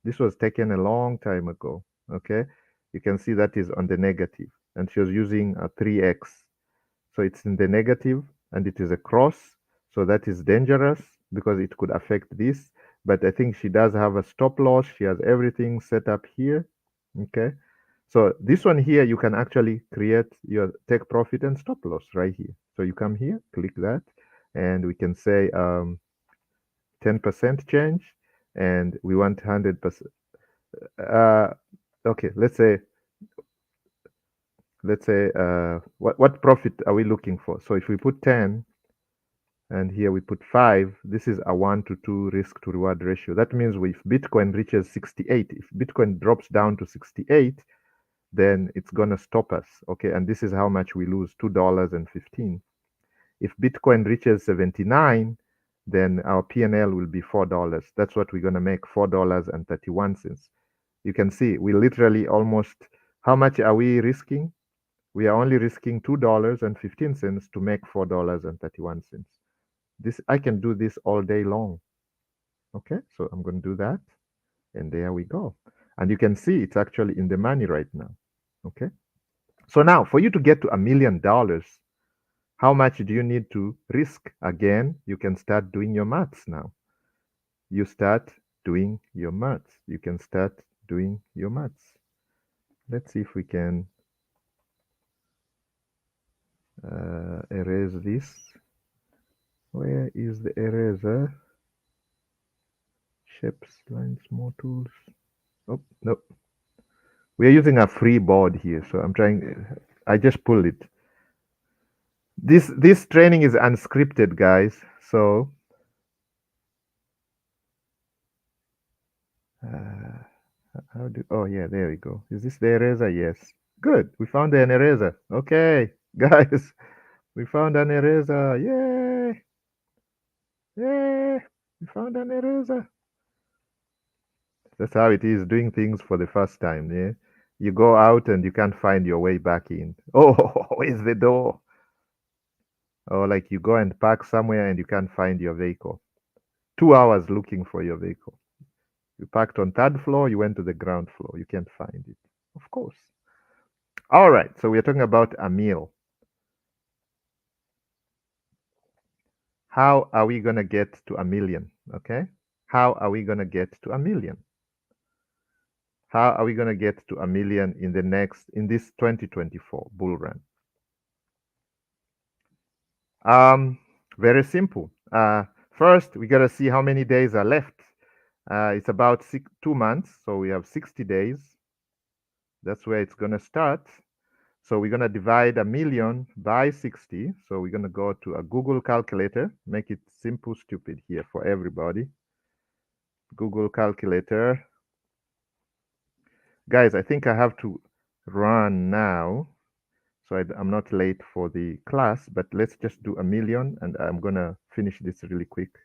[SPEAKER 1] This was taken a long time ago. Okay, you can see that is on the negative, and she was using a 3x. So it's in the negative and it is a cross. So that is dangerous because it could affect this. But I think she does have a stop loss. She has everything set up here. Okay. So this one here, you can actually create your take profit and stop loss right here. So you come here, click that, and we can say 10% change, and we want 100%. Okay, let's say what profit are we looking for? So if we put 10 and here we put 5, this is a 1 to 2 risk to reward ratio. That means if Bitcoin reaches 68, if Bitcoin drops down to 68, then it's going to stop us. Okay, and this is how much we lose, $2.15. If Bitcoin reaches 79, then our P&L will be $4. That's what we're going to make, $4.31. You can see we literally almost, how much are we risking? We are only risking $2.15 to make $4.31. This, I can do this all day long. Okay, so I'm going to do that, and there we go. And you can see it's actually in the money right now. Okay, so now for you to get to $1 million, how much do you need to risk? Again, you can start doing your maths now. You start doing your maths. You can start doing your maths. Let's see if we can erase this. Where is the eraser? Shapes, lines, more tools. Oh, no. We are using a free board here, so I'm trying. I just pulled it. This training is unscripted, guys. So how do? Oh yeah, there we go. Is this the eraser? Yes. Good. We found an eraser. Okay, guys, we found an eraser. Yay! Yay! We found an eraser. That's how it is doing things for the first time. Yeah. You go out and you can't find your way back in. Oh, where's the door? Or like you go and park somewhere and you can't find your vehicle. 2 hours looking for your vehicle. You parked on third floor, you went to the ground floor. You can't find it. Of course. All right. So we're talking about a meal. How are we going to get to 1 million? Okay. How are we going to get to 1 million? How are we going to get to 1 million in this 2024 bull run? Very simple. First, we got to see how many days are left. It's about 2 months, so we have 60 days. That's where it's going to start. So we're going to divide 1 million by 60. So we're going to go to a Google calculator, make it simple, stupid here for everybody. Google calculator. Guys, I think I have to run now. So I'm not late for the class, but let's just do 1 million and I'm going to finish this really quick.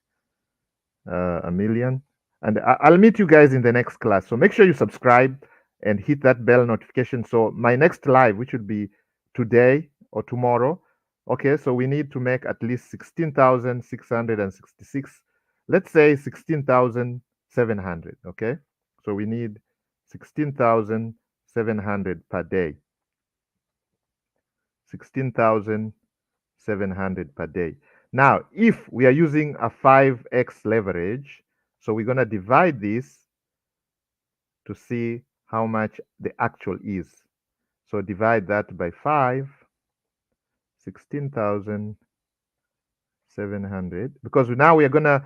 [SPEAKER 1] 1 million. And I'll meet you guys in the next class. So make sure you subscribe and hit that bell notification. So my next live, which would be today or tomorrow. Okay, so we need to make at least 16,666. Let's say 16,700. Okay, so we need 16,700 per day. 16,700 per day. Now, if we are using a 5x leverage, so we're going to divide this to see how much the actual is. So divide that by 5, 16,700, because now we are going to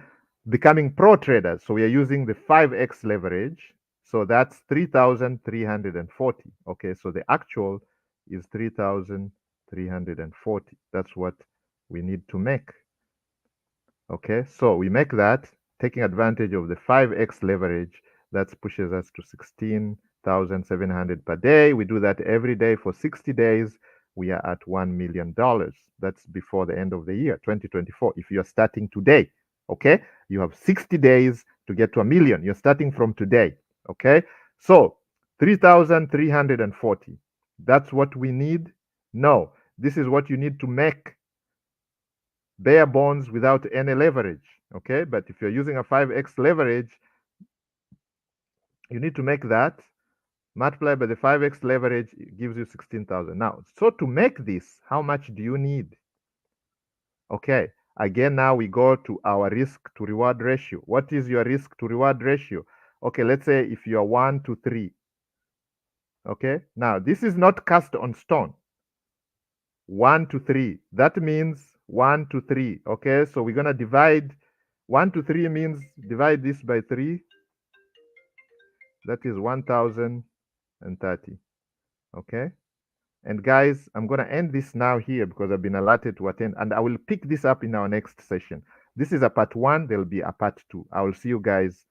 [SPEAKER 1] becoming pro traders. So we are using the 5x leverage. So that's 3,340. Okay, so the actual is 3,340. That's what we need to make. Okay, so we make that taking advantage of the 5x leverage. That pushes us to 16,700 per day. We do that every day for 60 days. We are at $1 million. That's before the end of the year, 2024. If you're starting today, okay, you have 60 days to get to $1 million. You're starting from today, okay? So 3,340. That's what we need. No, This is what you need to make bare bones without any leverage. Okay, but if you're using a 5x leverage, you need to make that multiply by the 5x leverage, it gives you 16,000. Now, so to make this, how much do you need? Okay, again, now we go to our risk to reward ratio. What is your risk to reward ratio? Okay, let's say if you are 1 to 3. Okay, now this is not cast on stone. 1 to 3. That means 1 to 3. Okay, so we're going to divide 1 to 3 means divide this by 3. That is 1,030. Okay. And guys, I'm going to end this now here because I've been allotted to attend, and I will pick this up in our next session. This is a part 1. There'll be a part 2. I will see you guys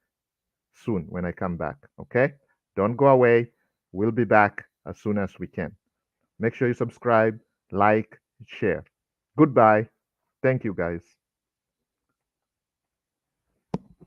[SPEAKER 1] soon when I come back. Okay. Don't go away. We'll be back as soon as we can. Make sure you subscribe, like, share. Goodbye. Thank you, guys.